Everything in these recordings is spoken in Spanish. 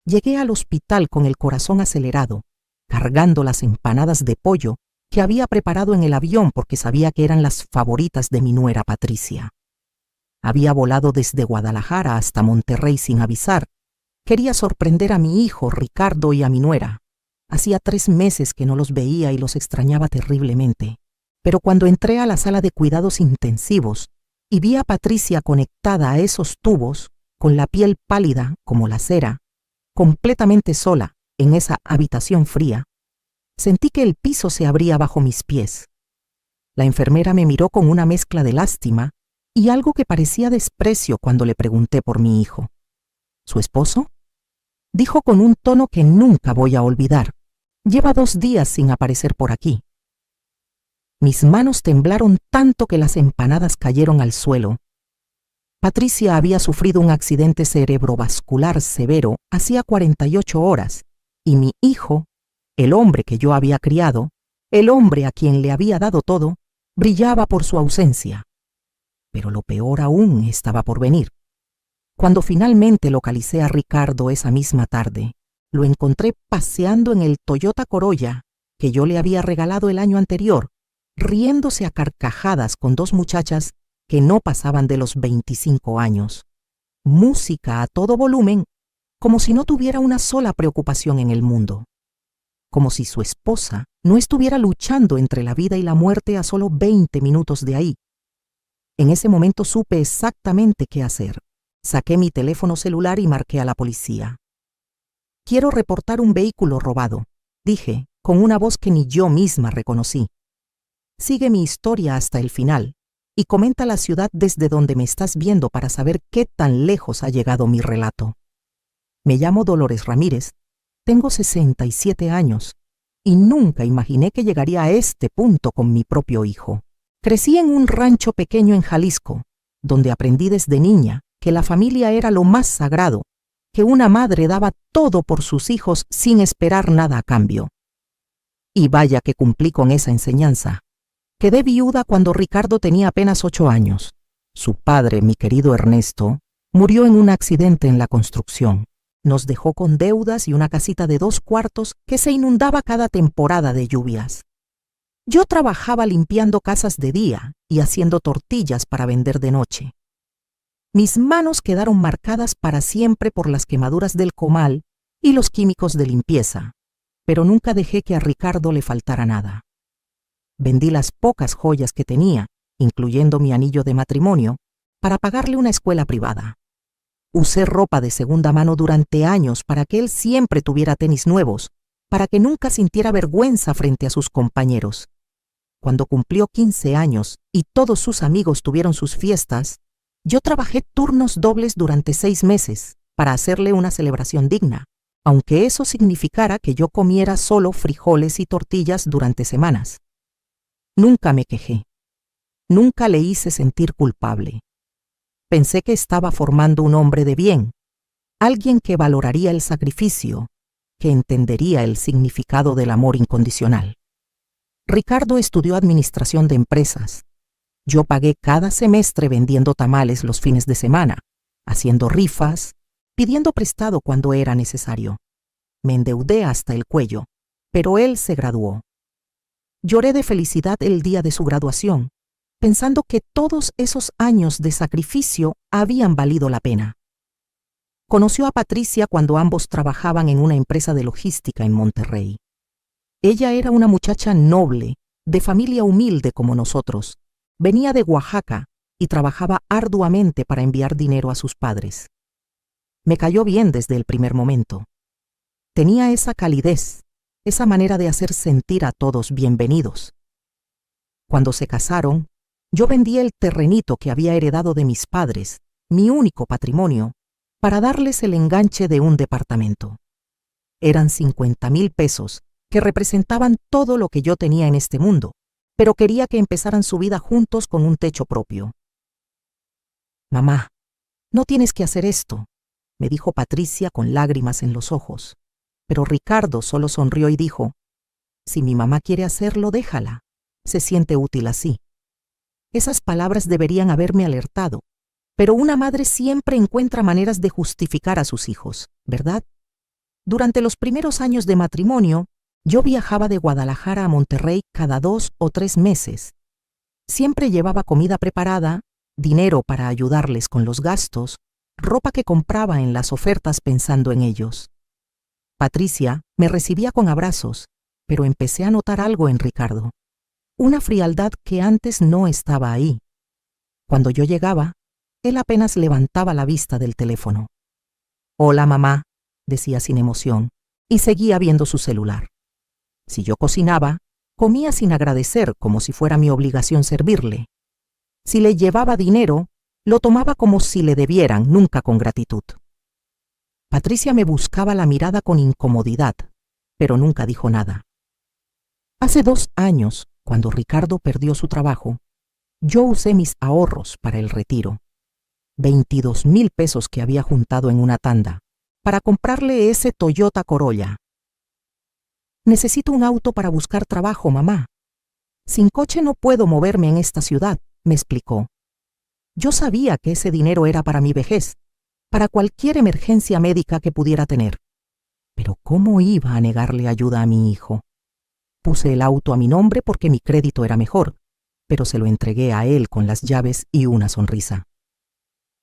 llegué al hospital con el corazón acelerado, cargando las empanadas de pollo que había preparado en el avión porque sabía que eran las favoritas de mi nuera Patricia. Había volado desde Guadalajara hasta Monterrey sin avisar. Quería sorprender a mi hijo, Ricardo, y a mi nuera. Hacía 3 meses que no los veía y los extrañaba terriblemente. Pero cuando entré a la sala de cuidados intensivos y vi a Patricia conectada a esos tubos, con la piel pálida como la cera, completamente sola en esa habitación fría, sentí que el piso se abría bajo mis pies. La enfermera me miró con una mezcla de lástima y algo que parecía desprecio cuando le pregunté por mi hijo. ¿Su esposo? Dijo con un tono que nunca voy a olvidar. Lleva 2 días sin aparecer por aquí. Mis manos temblaron tanto que las empanadas cayeron al suelo. Patricia había sufrido un accidente cerebrovascular severo hacía 48 horas y mi hijo, el hombre que yo había criado, el hombre a quien le había dado todo, brillaba por su ausencia. Pero lo peor aún estaba por venir. Cuando finalmente localicé a Ricardo esa misma tarde, lo encontré paseando en el Toyota Corolla que yo le había regalado el año anterior, riéndose a carcajadas con 2 muchachas que no pasaban de los 25 años. Música a todo volumen, como si no tuviera una sola preocupación en el mundo. Como si su esposa no estuviera luchando entre la vida y la muerte a solo 20 minutos de ahí. En ese momento supe exactamente qué hacer. Saqué mi teléfono celular y marqué a la policía. «Quiero reportar un vehículo robado», dije, con una voz que ni yo misma reconocí. «Sigue mi historia hasta el final y comenta la ciudad desde donde me estás viendo para saber qué tan lejos ha llegado mi relato. Me llamo Dolores Ramírez, tengo 67 años y nunca imaginé que llegaría a este punto con mi propio hijo. Crecí en un rancho pequeño en Jalisco, donde aprendí desde niña que la familia era lo más sagrado, que una madre daba todo por sus hijos sin esperar nada a cambio. Y vaya que cumplí con esa enseñanza. Quedé viuda cuando Ricardo tenía apenas 8 años. Su padre, mi querido Ernesto, murió en un accidente en la construcción. Nos dejó con deudas y una casita de 2 cuartos que se inundaba cada temporada de lluvias. Yo trabajaba limpiando casas de día y haciendo tortillas para vender de noche. Mis manos quedaron marcadas para siempre por las quemaduras del comal y los químicos de limpieza, pero nunca dejé que a Ricardo le faltara nada. Vendí las pocas joyas que tenía, incluyendo mi anillo de matrimonio, para pagarle una escuela privada. Usé ropa de segunda mano durante años para que él siempre tuviera tenis nuevos, para que nunca sintiera vergüenza frente a sus compañeros. Cuando cumplió 15 años y todos sus amigos tuvieron sus fiestas, yo trabajé turnos dobles durante 6 meses para hacerle una celebración digna, aunque eso significara que yo comiera solo frijoles y tortillas durante semanas. Nunca me quejé. Nunca le hice sentir culpable. Pensé que estaba formando un hombre de bien, alguien que valoraría el sacrificio, que entendería el significado del amor incondicional. Ricardo estudió administración de empresas. Yo pagué cada semestre vendiendo tamales los fines de semana, haciendo rifas, pidiendo prestado cuando era necesario. Me endeudé hasta el cuello, pero él se graduó. Lloré de felicidad el día de su graduación, pensando que todos esos años de sacrificio habían valido la pena. Conoció a Patricia cuando ambos trabajaban en una empresa de logística en Monterrey. Ella era una muchacha noble, de familia humilde como nosotros. Venía de Oaxaca y trabajaba arduamente para enviar dinero a sus padres. Me cayó bien desde el primer momento. Tenía esa calidez, esa manera de hacer sentir a todos bienvenidos. Cuando se casaron, yo vendí el terrenito que había heredado de mis padres, mi único patrimonio, para darles el enganche de un departamento. Eran 50,000 pesos, que representaban todo lo que yo tenía en este mundo, pero quería que empezaran su vida juntos con un techo propio. «Mamá, no tienes que hacer esto», me dijo Patricia con lágrimas en los ojos. Pero Ricardo solo sonrió y dijo: «Si mi mamá quiere hacerlo, déjala. Se siente útil así». Esas palabras deberían haberme alertado, pero una madre siempre encuentra maneras de justificar a sus hijos, ¿verdad? Durante los primeros años de matrimonio, yo viajaba de Guadalajara a Monterrey cada 2 o 3 meses. Siempre llevaba comida preparada, dinero para ayudarles con los gastos, ropa que compraba en las ofertas pensando en ellos. Patricia me recibía con abrazos, pero empecé a notar algo en Ricardo. Una frialdad que antes no estaba ahí. Cuando yo llegaba, él apenas levantaba la vista del teléfono. «Hola, mamá», decía sin emoción, y seguía viendo su celular. Si yo cocinaba, comía sin agradecer, como si fuera mi obligación servirle. Si le llevaba dinero, lo tomaba como si le debieran, nunca con gratitud. Patricia me buscaba la mirada con incomodidad, pero nunca dijo nada. Hace 2 años, cuando Ricardo perdió su trabajo, yo usé mis ahorros para el retiro, 22,000 pesos que había juntado en una tanda, para comprarle ese Toyota Corolla. «Necesito un auto para buscar trabajo, mamá. Sin coche no puedo moverme en esta ciudad», me explicó. Yo sabía que ese dinero era para mi vejez, para cualquier emergencia médica que pudiera tener. Pero ¿cómo iba a negarle ayuda a mi hijo? Puse el auto a mi nombre porque mi crédito era mejor, pero se lo entregué a él con las llaves y una sonrisa.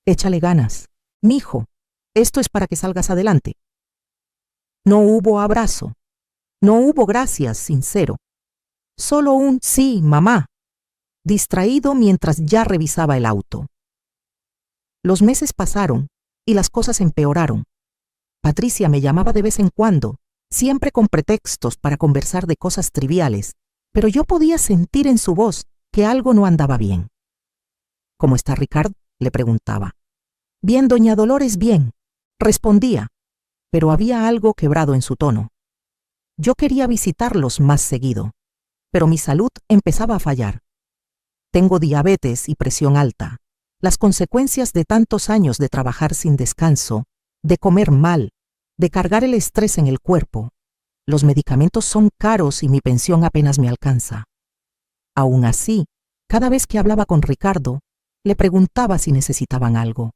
«Échale ganas, mijo. Esto es para que salgas adelante». No hubo abrazo. No hubo gracias sincero. Solo un «sí, mamá», distraído mientras ya revisaba el auto. Los meses pasaron y las cosas empeoraron. Patricia me llamaba de vez en cuando, siempre con pretextos para conversar de cosas triviales, pero yo podía sentir en su voz que algo no andaba bien. «¿Cómo está Ricardo?», le preguntaba. «Bien, doña Dolores, bien», respondía, pero había algo quebrado en su tono. Yo quería visitarlos más seguido, pero mi salud empezaba a fallar. Tengo diabetes y presión alta, las consecuencias de tantos años de trabajar sin descanso, de comer mal, de cargar el estrés en el cuerpo. Los medicamentos son caros y mi pensión apenas me alcanza. Aún así, cada vez que hablaba con Ricardo, le preguntaba si necesitaban algo.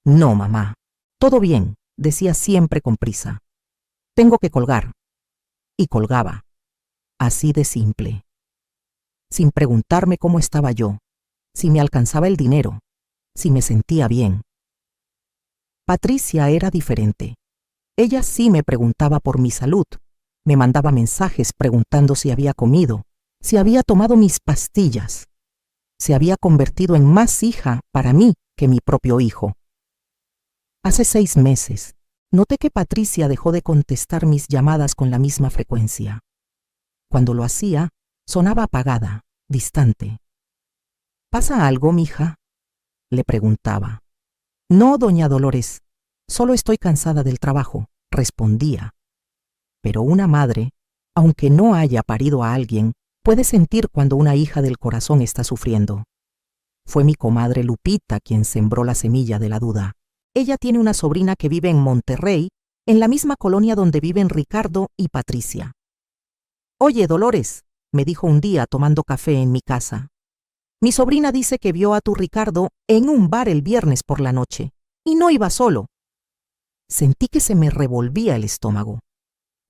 «No, mamá, todo bien», decía siempre con prisa. «Tengo que colgar». Y colgaba. Así de simple. Sin preguntarme cómo estaba yo, si me alcanzaba el dinero, si me sentía bien. Patricia era diferente. Ella sí me preguntaba por mi salud, me mandaba mensajes preguntando si había comido, si había tomado mis pastillas. Se había convertido en más hija para mí que mi propio hijo. Hace 6 meses, noté que Patricia dejó de contestar mis llamadas con la misma frecuencia. Cuando lo hacía, sonaba apagada, distante. «¿Pasa algo, mija?», le preguntaba. «No, doña Dolores, solo estoy cansada del trabajo», respondía. Pero una madre, aunque no haya parido a alguien, puede sentir cuando una hija del corazón está sufriendo. Fue mi comadre Lupita quien sembró la semilla de la duda. Ella tiene una sobrina que vive en Monterrey, en la misma colonia donde viven Ricardo y Patricia. «Oye, Dolores», me dijo un día tomando café en mi casa. «Mi sobrina dice que vio a tu Ricardo en un bar el viernes por la noche, y no iba solo». Sentí que se me revolvía el estómago.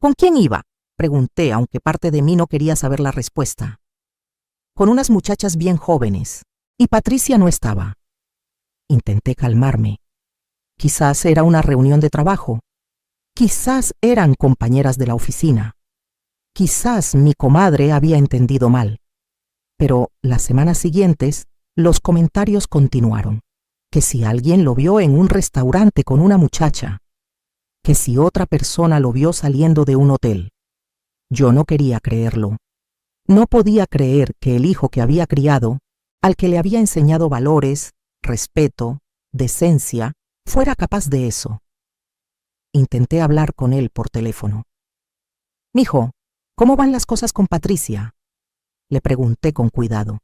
«¿Con quién iba?», pregunté, aunque parte de mí no quería saber la respuesta. «Con unas muchachas bien jóvenes, y Patricia no estaba». Intenté calmarme. Quizás era una reunión de trabajo. Quizás eran compañeras de la oficina. Quizás mi comadre había entendido mal. Pero las semanas siguientes, los comentarios continuaron. Que si alguien lo vio en un restaurante con una muchacha. Que si otra persona lo vio saliendo de un hotel. Yo no quería creerlo. No podía creer que el hijo que había criado, al que le había enseñado valores, respeto, decencia, fuera capaz de eso. Intenté hablar con él por teléfono. «Mijo, ¿cómo van las cosas con Patricia?», le pregunté con cuidado.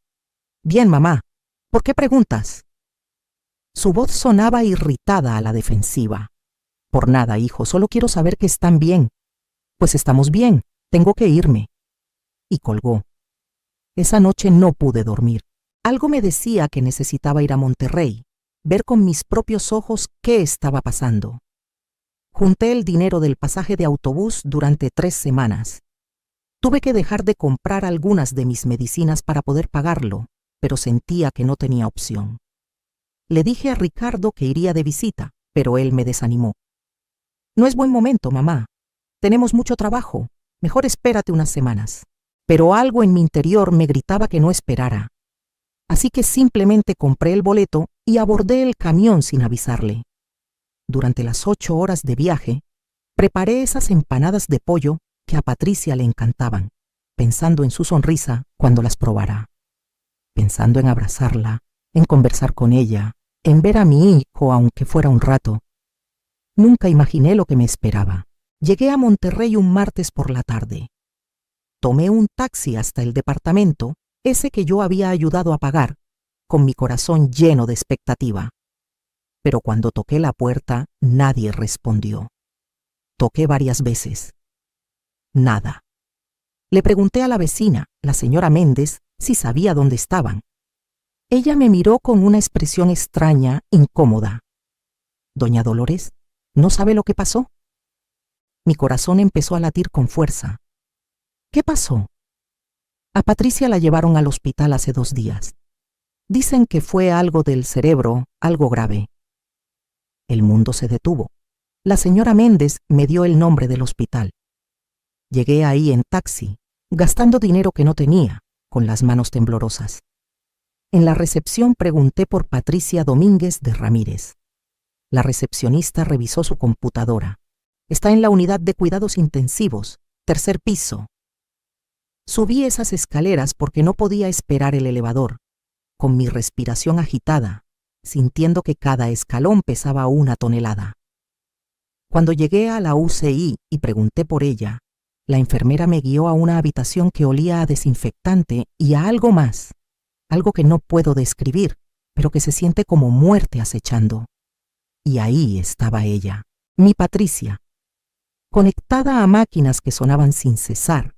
«Bien, mamá. ¿Por qué preguntas?». Su voz sonaba irritada a la defensiva. «Por nada, hijo, solo quiero saber que están bien». «Pues estamos bien, tengo que irme». Y colgó. Esa noche no pude dormir. Algo me decía que necesitaba ir a Monterrey, ver con mis propios ojos qué estaba pasando. Junté el dinero del pasaje de autobús durante 3 semanas. Tuve que dejar de comprar algunas de mis medicinas para poder pagarlo, pero sentía que no tenía opción. Le dije a Ricardo que iría de visita, pero él me desanimó. No es buen momento, mamá. Tenemos mucho trabajo. Mejor espérate unas semanas. Pero algo en mi interior me gritaba que no esperara. Así que simplemente compré el boleto y abordé el camión sin avisarle. Durante las 8 horas de viaje, preparé esas empanadas de pollo que a Patricia le encantaban, pensando en su sonrisa cuando las probara, pensando en abrazarla, en conversar con ella, en ver a mi hijo aunque fuera un rato. Nunca imaginé lo que me esperaba. Llegué a Monterrey un martes por la tarde. Tomé un taxi hasta el departamento, ese que yo había ayudado a pagar, con mi corazón lleno de expectativa. Pero cuando toqué la puerta, nadie respondió. Toqué varias veces. Nada. Le pregunté a la vecina, la señora Méndez, si sabía dónde estaban. Ella me miró con una expresión extraña, incómoda. Doña Dolores, ¿no sabe lo que pasó? Mi corazón empezó a latir con fuerza. ¿Qué pasó? A Patricia la llevaron al hospital hace 2 días. Dicen que fue algo del cerebro, algo grave. El mundo se detuvo. La señora Méndez me dio el nombre del hospital. Llegué ahí en taxi, gastando dinero que no tenía, con las manos temblorosas. En la recepción pregunté por Patricia Domínguez de Ramírez. La recepcionista revisó su computadora. Está en la unidad de cuidados intensivos, 3er piso. Subí esas escaleras porque no podía esperar el elevador, con mi respiración agitada, sintiendo que cada escalón pesaba 1 tonelada. Cuando llegué a la UCI y pregunté por ella, la enfermera me guió a una habitación que olía a desinfectante y a algo más, algo que no puedo describir, pero que se siente como muerte acechando. Y ahí estaba ella, mi Patricia, conectada a máquinas que sonaban sin cesar,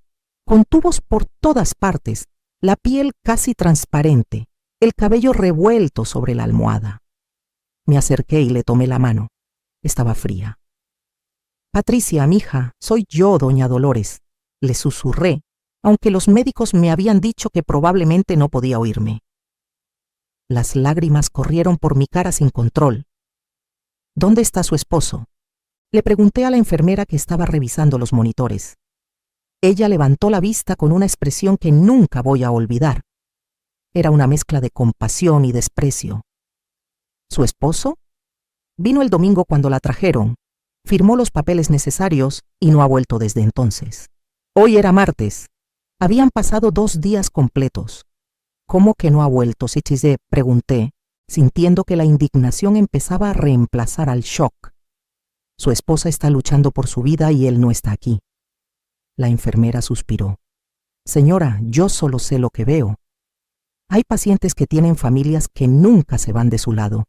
con tubos por todas partes, la piel casi transparente, el cabello revuelto sobre la almohada. Me acerqué y le tomé la mano. Estaba fría. Patricia, mija, soy yo, doña Dolores, le susurré, aunque los médicos me habían dicho que probablemente no podía oírme. Las lágrimas corrieron por mi cara sin control. ¿Dónde está su esposo? Le pregunté a la enfermera que estaba revisando los monitores. Ella levantó la vista con una expresión que nunca voy a olvidar. Era una mezcla de compasión y desprecio. ¿Su esposo? Vino el domingo cuando la trajeron, firmó los papeles necesarios y no ha vuelto desde entonces. Hoy era martes. Habían pasado 2 días completos. ¿Cómo que no ha vuelto, Sichise? Pregunté, sintiendo que la indignación empezaba a reemplazar al shock. Su esposa está luchando por su vida y él no está aquí. La enfermera suspiró. Señora, yo solo sé lo que veo. Hay pacientes que tienen familias que nunca se van de su lado.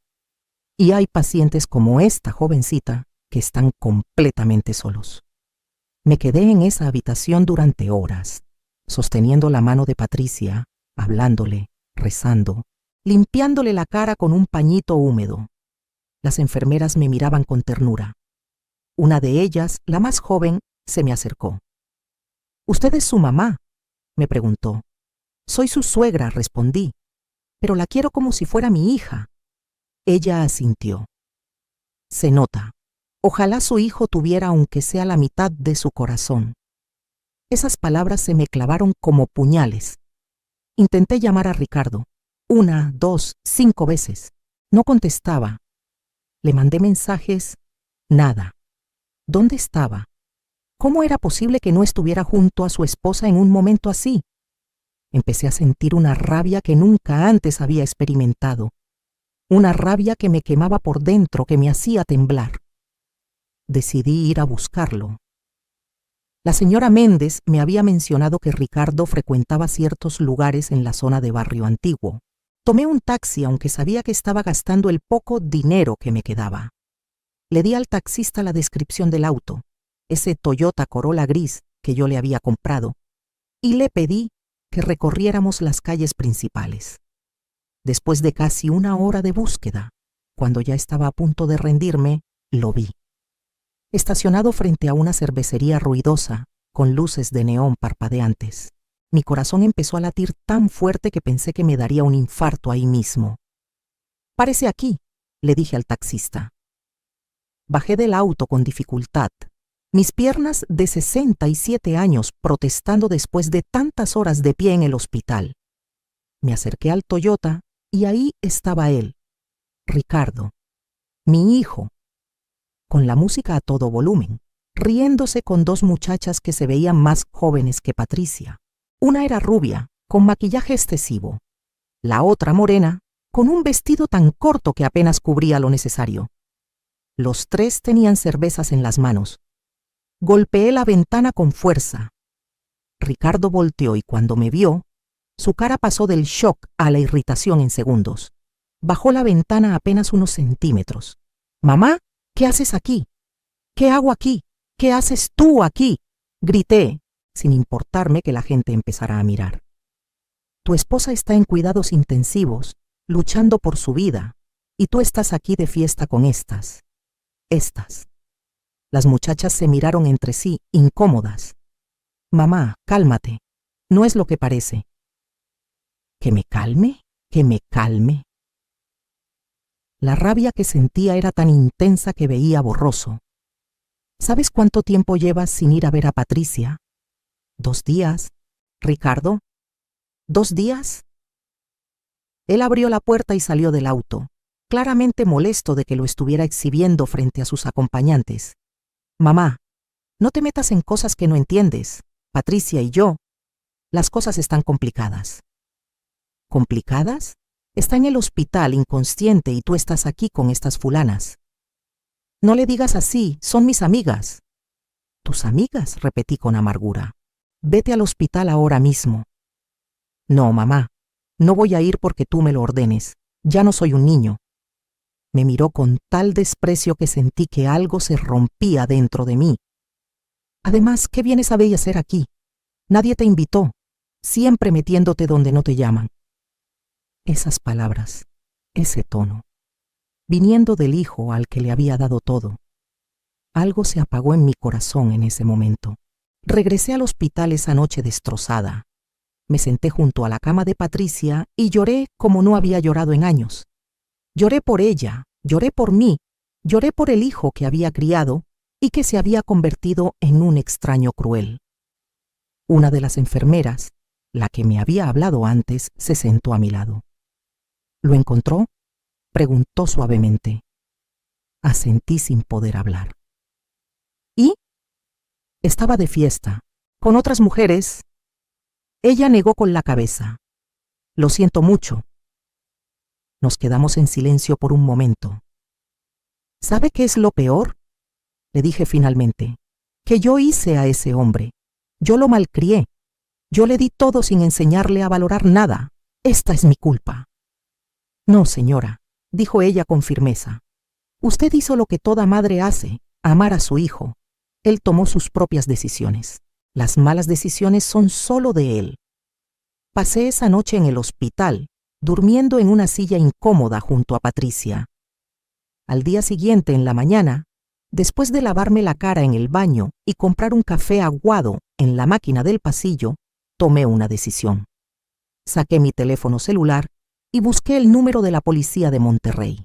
Y hay pacientes como esta jovencita que están completamente solos. Me quedé en esa habitación durante horas, sosteniendo la mano de Patricia, hablándole, rezando, limpiándole la cara con un pañito húmedo. Las enfermeras me miraban con ternura. Una de ellas, la más joven, se me acercó. ¿Usted es su mamá?, me preguntó. Soy su suegra, respondí, pero la quiero como si fuera mi hija. Ella asintió. Se nota. Ojalá su hijo tuviera aunque sea la mitad de su corazón. Esas palabras se me clavaron como puñales. Intenté llamar a Ricardo. 1, 2, 5 veces. No contestaba. Le mandé mensajes. Nada. ¿Dónde estaba? ¿Cómo era posible que no estuviera junto a su esposa en un momento así? Empecé a sentir una rabia que nunca antes había experimentado. Una rabia que me quemaba por dentro, que me hacía temblar. Decidí ir a buscarlo. La señora Méndez me había mencionado que Ricardo frecuentaba ciertos lugares en la zona de Barrio Antiguo. Tomé un taxi, aunque sabía que estaba gastando el poco dinero que me quedaba. Le di al taxista la descripción del auto, ese Toyota Corolla gris que yo le había comprado, y le pedí que recorriéramos las calles principales. Después de casi 1 hora de búsqueda, cuando ya estaba a punto de rendirme, lo vi. estacionado frente a una cervecería ruidosa, con luces de neón parpadeantes. Mi corazón empezó a latir tan fuerte que pensé que me daría un infarto ahí mismo. «Párese aquí», le dije al taxista. Bajé del auto con dificultad, mis piernas de 67 años protestando después de tantas horas de pie en el hospital. Me acerqué al Toyota y ahí estaba él, Ricardo, mi hijo, con la música a todo volumen, riéndose con dos muchachas que se veían más jóvenes que Patricia. Una era rubia, con maquillaje excesivo. La otra morena, con un vestido tan corto que apenas cubría lo necesario. Los tres tenían cervezas en las manos. Golpeé la ventana con fuerza. Ricardo volteó y cuando me vio, su cara pasó del shock a la irritación en segundos. Bajó la ventana apenas unos centímetros. «Mamá, ¿qué haces aquí? ¿Qué hago aquí? ¿Qué haces tú aquí?», grité, sin importarme que la gente empezara a mirar. «Tu esposa está en cuidados intensivos, luchando por su vida, y tú estás aquí de fiesta con estas. Las muchachas se miraron entre sí, incómodas. «Mamá, cálmate. No es lo que parece». «¿Que me calme? ¿Que me calme?». La rabia que sentía era tan intensa que veía borroso. «¿Sabes cuánto tiempo llevas sin ir a ver a Patricia?». «2 días. Ricardo, ¿2 días?». Él abrió la puerta y salió del auto, claramente molesto de que lo estuviera exhibiendo frente a sus acompañantes. «Mamá, no te metas en cosas que no entiendes. Patricia y yo, las cosas están complicadas». «¿Complicadas? Está en el hospital inconsciente y tú estás aquí con estas fulanas». «No le digas así, son mis amigas». «¿Tus amigas?», repetí con amargura. «Vete al hospital ahora mismo». «No, mamá, no voy a ir porque tú me lo ordenes. Ya no soy un niño». Me miró con tal desprecio que sentí que algo se rompía dentro de mí. «Además, ¿qué vienes a hacer aquí? Nadie te invitó, siempre metiéndote donde no te llaman». Esas palabras, ese tono, viniendo del hijo al que le había dado todo. Algo se apagó en mi corazón en ese momento. Regresé al hospital esa noche destrozada. Me senté junto a la cama de Patricia y lloré como no había llorado en años. Lloré por ella, lloré por mí, lloré por el hijo que había criado y que se había convertido en un extraño cruel. Una de las enfermeras, la que me había hablado antes, se sentó a mi lado. «¿Lo encontró?», preguntó suavemente. Asentí sin poder hablar. «¿Y?». «Estaba de fiesta, con otras mujeres». Ella negó con la cabeza. «Lo siento mucho». Nos quedamos en silencio por un momento. «¿Sabe qué es lo peor?», le dije finalmente. «Que yo hice a ese hombre. Yo lo malcrié. Yo le di todo sin enseñarle a valorar nada. Esta es mi culpa». «No, señora», dijo ella con firmeza. «Usted hizo lo que toda madre hace, amar a su hijo. Él tomó sus propias decisiones. Las malas decisiones son solo de él». Pasé esa noche en el hospital, durmiendo en una silla incómoda junto a Patricia. Al día siguiente, en la mañana, después de lavarme la cara en el baño y comprar un café aguado en la máquina del pasillo, tomé una decisión. Saqué mi teléfono celular y busqué el número de la policía de Monterrey.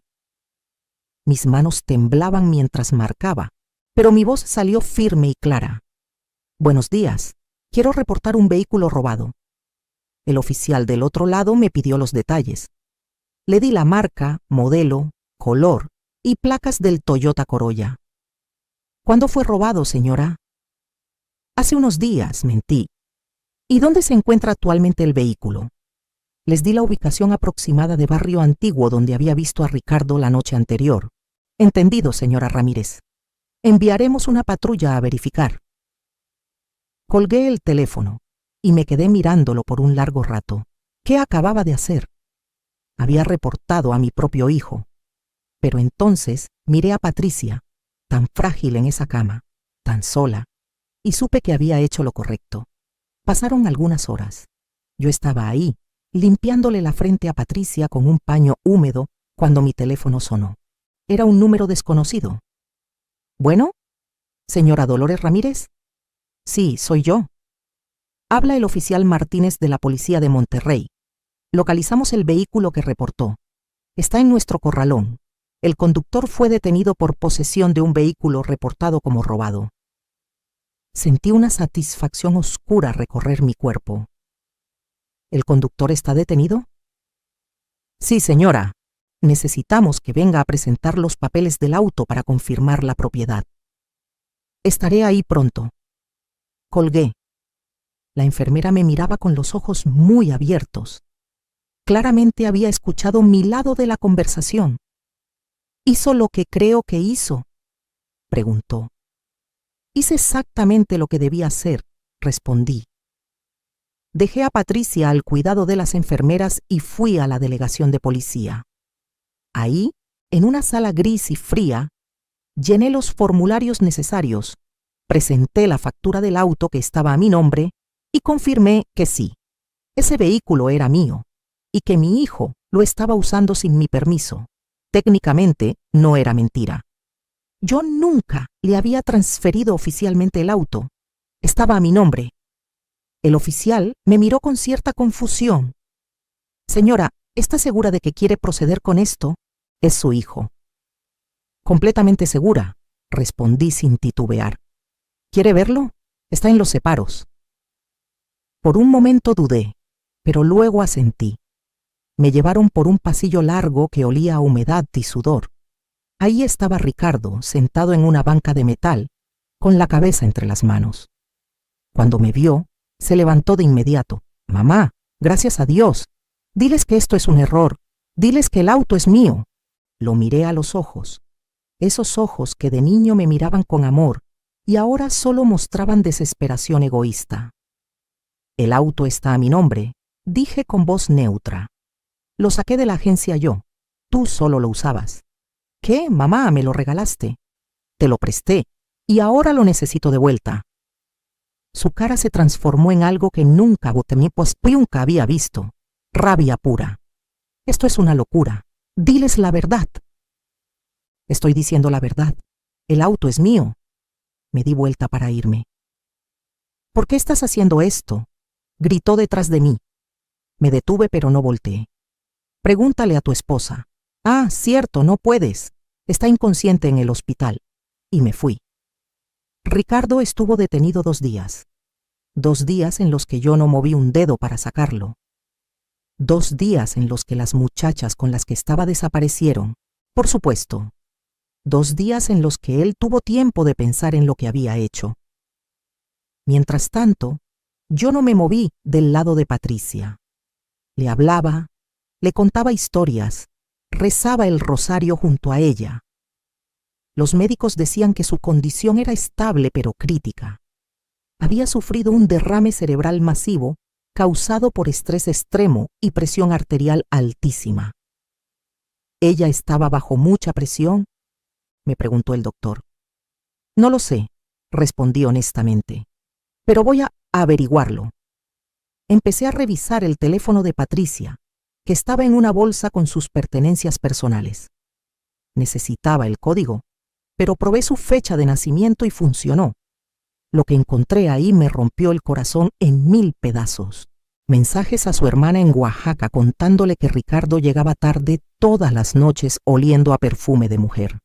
Mis manos temblaban mientras marcaba, pero mi voz salió firme y clara. «Buenos días, quiero reportar un vehículo robado». El oficial del otro lado me pidió los detalles. Le di la marca, modelo, color y placas del Toyota Corolla. «¿Cuándo fue robado, señora?». «Hace unos días», mentí. «¿Y dónde se encuentra actualmente el vehículo?». Les di la ubicación aproximada de Barrio Antiguo donde había visto a Ricardo la noche anterior. «Entendido, señora Ramírez. Enviaremos una patrulla a verificar». Colgué el teléfono y me quedé mirándolo por un largo rato. ¿Qué acababa de hacer? Había reportado a mi propio hijo. Pero entonces miré a Patricia, tan frágil en esa cama, tan sola, y supe que había hecho lo correcto. Pasaron algunas horas. Yo estaba ahí, limpiándole la frente a Patricia con un paño húmedo cuando mi teléfono sonó. Era un número desconocido. «¿Bueno?». Señora Dolores Ramírez. Sí, soy yo. Habla el oficial Martínez de la Policía de Monterrey. Localizamos el vehículo que reportó. Está en nuestro corralón. El conductor fue detenido por posesión de un vehículo reportado como robado. Sentí una satisfacción oscura recorrer mi cuerpo. ¿El conductor está detenido? Sí, señora. Necesitamos que venga a presentar los papeles del auto para confirmar la propiedad. Estaré ahí pronto. Colgué. La enfermera me miraba con los ojos muy abiertos. Claramente había escuchado mi lado de la conversación. ¿Hizo lo que creo que hizo?, preguntó. Hice exactamente lo que debía hacer, respondí. Dejé a Patricia al cuidado de las enfermeras y fui a la delegación de policía. Ahí, en una sala gris y fría, llené los formularios necesarios, presenté la factura del auto que estaba a mi nombre y confirmé que sí, ese vehículo era mío y que mi hijo lo estaba usando sin mi permiso. Técnicamente, no era mentira. Yo nunca le había transferido oficialmente el auto. Estaba a mi nombre. El oficial me miró con cierta confusión. Señora, ¿está segura de que quiere proceder con esto? Es su hijo. Completamente segura, respondí sin titubear. ¿Quiere verlo? Está en los separos. Por un momento dudé, pero luego asentí. Me llevaron por un pasillo largo que olía a humedad y sudor. Ahí estaba Ricardo, sentado en una banca de metal, con la cabeza entre las manos. Cuando me vio, se levantó de inmediato. Mamá, gracias a Dios. Diles que esto es un error. Diles que el auto es mío. Lo miré a los ojos. Esos ojos que de niño me miraban con amor y ahora solo mostraban desesperación egoísta. El auto está a mi nombre, dije con voz neutra. Lo saqué de la agencia yo. Tú solo lo usabas. ¿Qué, mamá? ¿Me lo regalaste? Te lo presté y ahora lo necesito de vuelta. Su cara se transformó en algo que nunca había visto. Rabia pura. Esto es una locura. Diles la verdad. Estoy diciendo la verdad. El auto es mío. Me di vuelta para irme. ¿Por qué estás haciendo esto?, gritó detrás de mí. Me detuve pero no volteé. Pregúntale a tu esposa. Ah, cierto, no puedes. Está inconsciente en el hospital. Y me fui. Ricardo estuvo detenido 2 días. 2 días en los que yo no moví un dedo para sacarlo. 2 días en los que las muchachas con las que estaba desaparecieron, por supuesto. 2 días en los que él tuvo tiempo de pensar en lo que había hecho. Mientras tanto, yo no me moví del lado de Patricia. Le hablaba, le contaba historias, rezaba el rosario junto a ella. Los médicos decían que su condición era estable pero crítica. Había sufrido un derrame cerebral masivo causado por estrés extremo y presión arterial altísima. ¿Ella estaba bajo mucha presión?, me preguntó el doctor. No lo sé, respondí honestamente, pero voy a averiguarlo. Empecé a revisar el teléfono de Patricia, que estaba en una bolsa con sus pertenencias personales. Necesitaba el código, pero probé su fecha de nacimiento y funcionó. Lo que encontré ahí me rompió el corazón en 1000 pedazos. Mensajes a su hermana en Oaxaca contándole que Ricardo llegaba tarde todas las noches oliendo a perfume de mujer.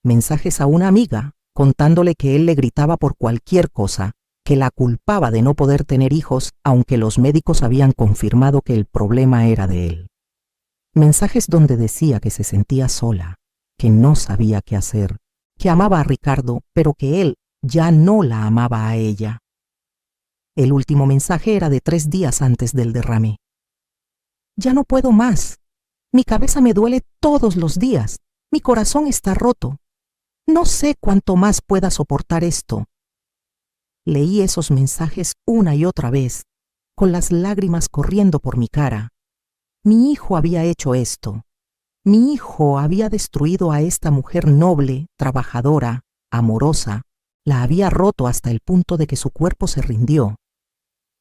Mensajes a una amiga contándole que él le gritaba por cualquier cosa, que la culpaba de no poder tener hijos, aunque los médicos habían confirmado que el problema era de él. Mensajes donde decía que se sentía sola, que no sabía qué hacer, que amaba a Ricardo, pero que él ya no la amaba a ella. El último mensaje era de 3 días antes del derrame. Ya no puedo más. Mi cabeza me duele todos los días. Mi corazón está roto. No sé cuánto más pueda soportar esto. Leí esos mensajes una y otra vez, con las lágrimas corriendo por mi cara. Mi hijo había hecho esto. Mi hijo había destruido a esta mujer noble, trabajadora, amorosa. La había roto hasta el punto de que su cuerpo se rindió.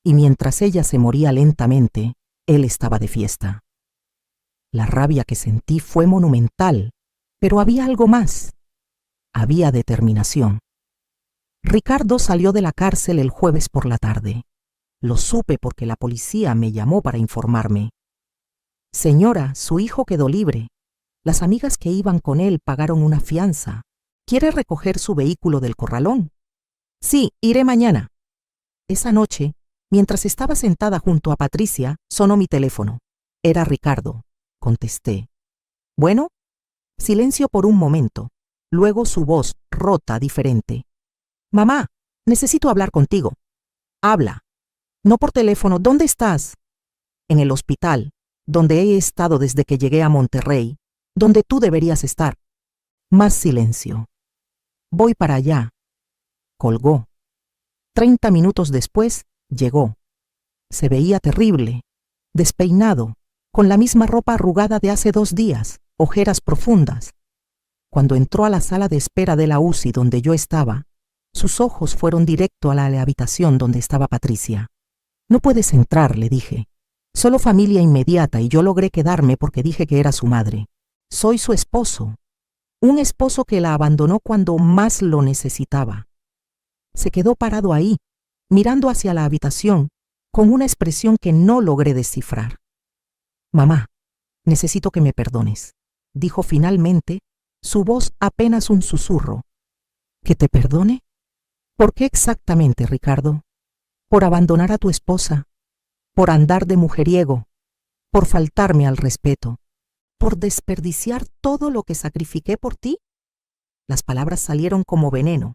Y mientras ella se moría lentamente, él estaba de fiesta. La rabia que sentí fue monumental, pero había algo más. Había determinación. Ricardo salió de la cárcel el jueves por la tarde. Lo supe porque la policía me llamó para informarme. Señora, su hijo quedó libre. Las amigas que iban con él pagaron una fianza. ¿Quiere recoger su vehículo del corralón? Sí, iré mañana. Esa noche, mientras estaba sentada junto a Patricia, sonó mi teléfono. Era Ricardo. Contesté. ¿Bueno? Silencio por un momento. Luego su voz, rota, diferente. Mamá, necesito hablar contigo. Habla. No por teléfono. ¿Dónde estás? En el hospital, donde he estado desde que llegué a Monterrey, donde tú deberías estar. Más silencio. Voy para allá. Colgó. 30 minutos después, llegó. Se veía terrible, despeinado, con la misma ropa arrugada de hace 2 días, ojeras profundas. Cuando entró a la sala de espera de la UCI donde yo estaba, sus ojos fueron directo a la habitación donde estaba Patricia. No puedes entrar, le dije. Solo familia inmediata, y yo logré quedarme porque dije que era su madre. Soy su esposo. Un esposo que la abandonó cuando más lo necesitaba. Se quedó parado ahí, mirando hacia la habitación, con una expresión que no logré descifrar. Mamá, necesito que me perdones, dijo finalmente, su voz apenas un susurro. ¿Que te perdone? ¿Por qué exactamente, Ricardo? ¿Por abandonar a tu esposa? ¿Por andar de mujeriego? ¿Por faltarme al respeto? ¿Por desperdiciar todo lo que sacrifiqué por ti? Las palabras salieron como veneno.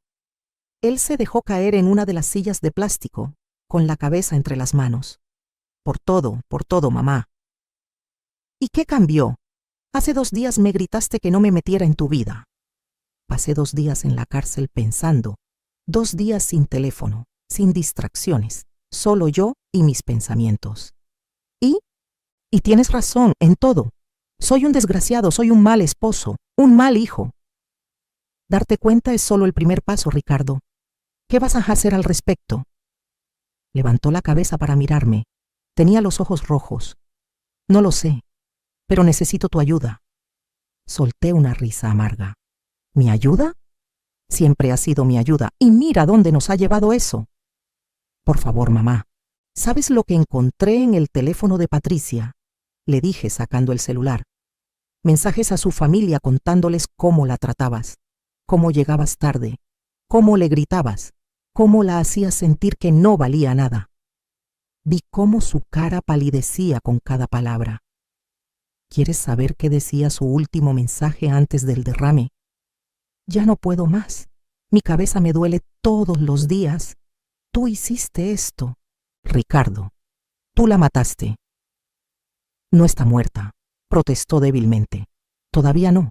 Él se dejó caer en una de las sillas de plástico, con la cabeza entre las manos. Por todo, mamá. ¿Y qué cambió? Hace 2 días me gritaste que no me metiera en tu vida. Pasé 2 días en la cárcel pensando, 2 días sin teléfono, sin distracciones, solo yo y mis pensamientos. Y tienes razón en todo. Soy un desgraciado, soy un mal esposo, un mal hijo. Darte cuenta es solo el primer paso, Ricardo. ¿Qué vas a hacer al respecto? Levantó la cabeza para mirarme. Tenía los ojos rojos. No lo sé, pero necesito tu ayuda. Solté una risa amarga. ¿Mi ayuda? Siempre ha sido mi ayuda, y mira dónde nos ha llevado eso. Por favor, mamá, ¿sabes lo que encontré en el teléfono de Patricia? Le dije sacando el celular. Mensajes a su familia contándoles cómo la tratabas, cómo llegabas tarde, cómo le gritabas, cómo la hacías sentir que no valía nada. Vi cómo su cara palidecía con cada palabra. ¿Quieres saber qué decía su último mensaje antes del derrame? Ya no puedo más. Mi cabeza me duele todos los días. Tú hiciste esto. Ricardo, tú la mataste. No está muerta, protestó débilmente. Todavía no,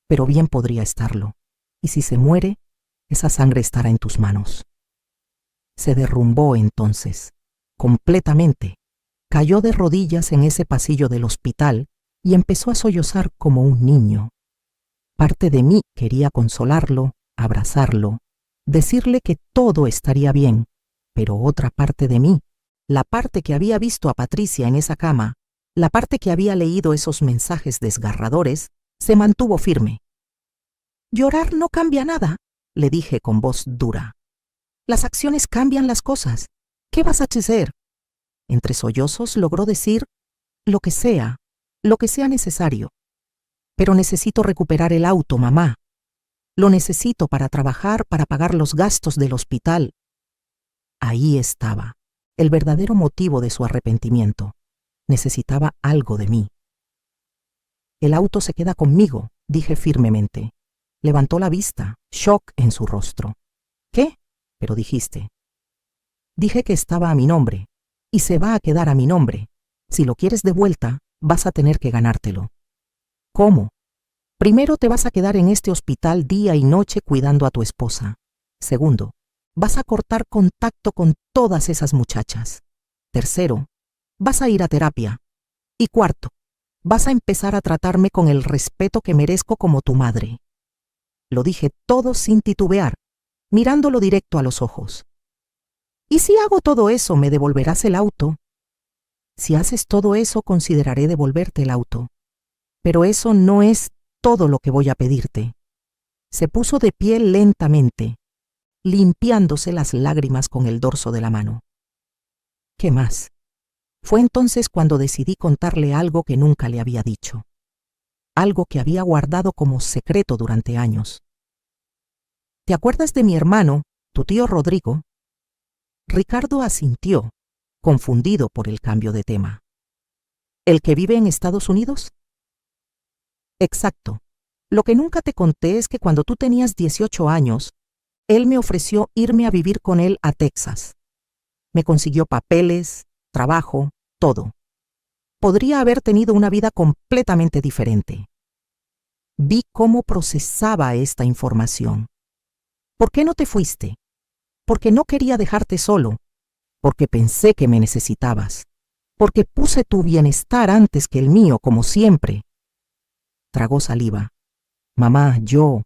pero bien podría estarlo. Y si se muere, esa sangre estará en tus manos. Se derrumbó entonces, completamente. Cayó de rodillas en ese pasillo del hospital y empezó a sollozar como un niño. Parte de mí quería consolarlo, abrazarlo, decirle que todo estaría bien, pero otra parte de mí, la parte que había visto a Patricia en esa cama, la parte que había leído esos mensajes desgarradores, se mantuvo firme. Llorar no cambia nada, le dije con voz dura. Las acciones cambian las cosas. ¿Qué vas a hacer? Entre sollozos logró decir lo que sea necesario. Pero necesito recuperar el auto, mamá. Lo necesito para trabajar, para pagar los gastos del hospital. Ahí estaba, el verdadero motivo de su arrepentimiento. Necesitaba algo de mí. El auto se queda conmigo, dije firmemente. Levantó la vista, shock en su rostro. ¿Qué? Pero dijiste. Dije que estaba a mi nombre, y se va a quedar a mi nombre. Si lo quieres de vuelta, vas a tener que ganártelo. ¿Cómo? Primero, te vas a quedar en este hospital día y noche cuidando a tu esposa. Segundo, vas a cortar contacto con todas esas muchachas. Tercero, vas a ir a terapia. Y cuarto, vas a empezar a tratarme con el respeto que merezco como tu madre. Lo dije todo sin titubear, mirándolo directo a los ojos. ¿Y si hago todo eso, me devolverás el auto? Si haces todo eso, consideraré devolverte el auto. Pero eso no es todo lo que voy a pedirte. Se puso de pie lentamente. limpiándose las lágrimas con el dorso de la mano. ¿Qué más? Fue entonces cuando decidí contarle algo que nunca le había dicho. Algo que había guardado como secreto durante años. ¿Te acuerdas de mi hermano, tu tío Rodrigo? Ricardo asintió, confundido por el cambio de tema. ¿El que vive en Estados Unidos? Exacto. Lo que nunca te conté es que cuando tú tenías 18 años, él me ofreció irme a vivir con él a Texas. Me consiguió papeles, trabajo, todo. Podría haber tenido una vida completamente diferente. Vi cómo procesaba esta información. ¿Por qué no te fuiste? Porque no quería dejarte solo. Porque pensé que me necesitabas. Porque puse tu bienestar antes que el mío, como siempre. Tragó saliva. Mamá, yo...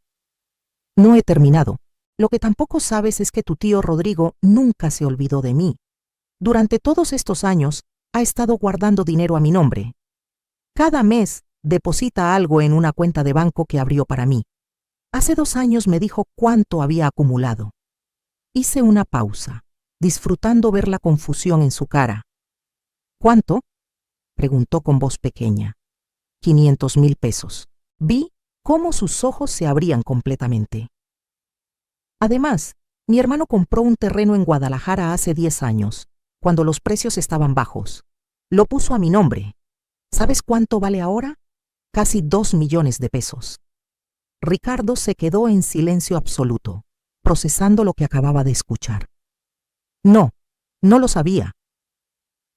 No he terminado. Lo que tampoco sabes es que tu tío Rodrigo nunca se olvidó de mí. Durante todos estos años, ha estado guardando dinero a mi nombre. Cada mes deposita algo en una cuenta de banco que abrió para mí. Hace 2 años me dijo cuánto había acumulado. Hice una pausa, disfrutando ver la confusión en su cara. ¿Cuánto? Preguntó con voz pequeña. 500,000 pesos. Vi cómo sus ojos se abrían completamente. Además, mi hermano compró un terreno en Guadalajara hace 10 años, cuando los precios estaban bajos. Lo puso a mi nombre. ¿Sabes cuánto vale ahora? Casi 2 millones de pesos. Ricardo se quedó en silencio absoluto, procesando lo que acababa de escuchar. No, no lo sabía.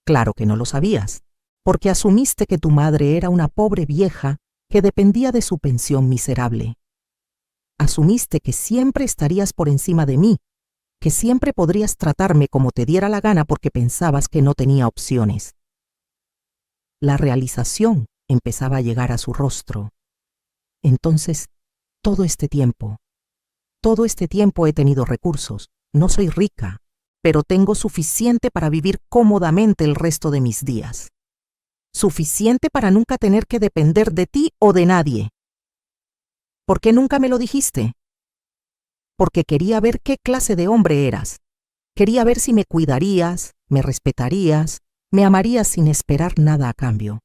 Claro que no lo sabías, porque asumiste que tu madre era una pobre vieja que dependía de su pensión miserable. Asumiste que siempre estarías por encima de mí, que siempre podrías tratarme como te diera la gana porque pensabas que no tenía opciones. La realización empezaba a llegar a su rostro. Entonces, todo este tiempo he tenido recursos. No soy rica, pero tengo suficiente para vivir cómodamente el resto de mis días. Suficiente para nunca tener que depender de ti o de nadie. ¿Por qué nunca me lo dijiste? Porque quería ver qué clase de hombre eras. Quería ver si me cuidarías, me respetarías, me amarías sin esperar nada a cambio,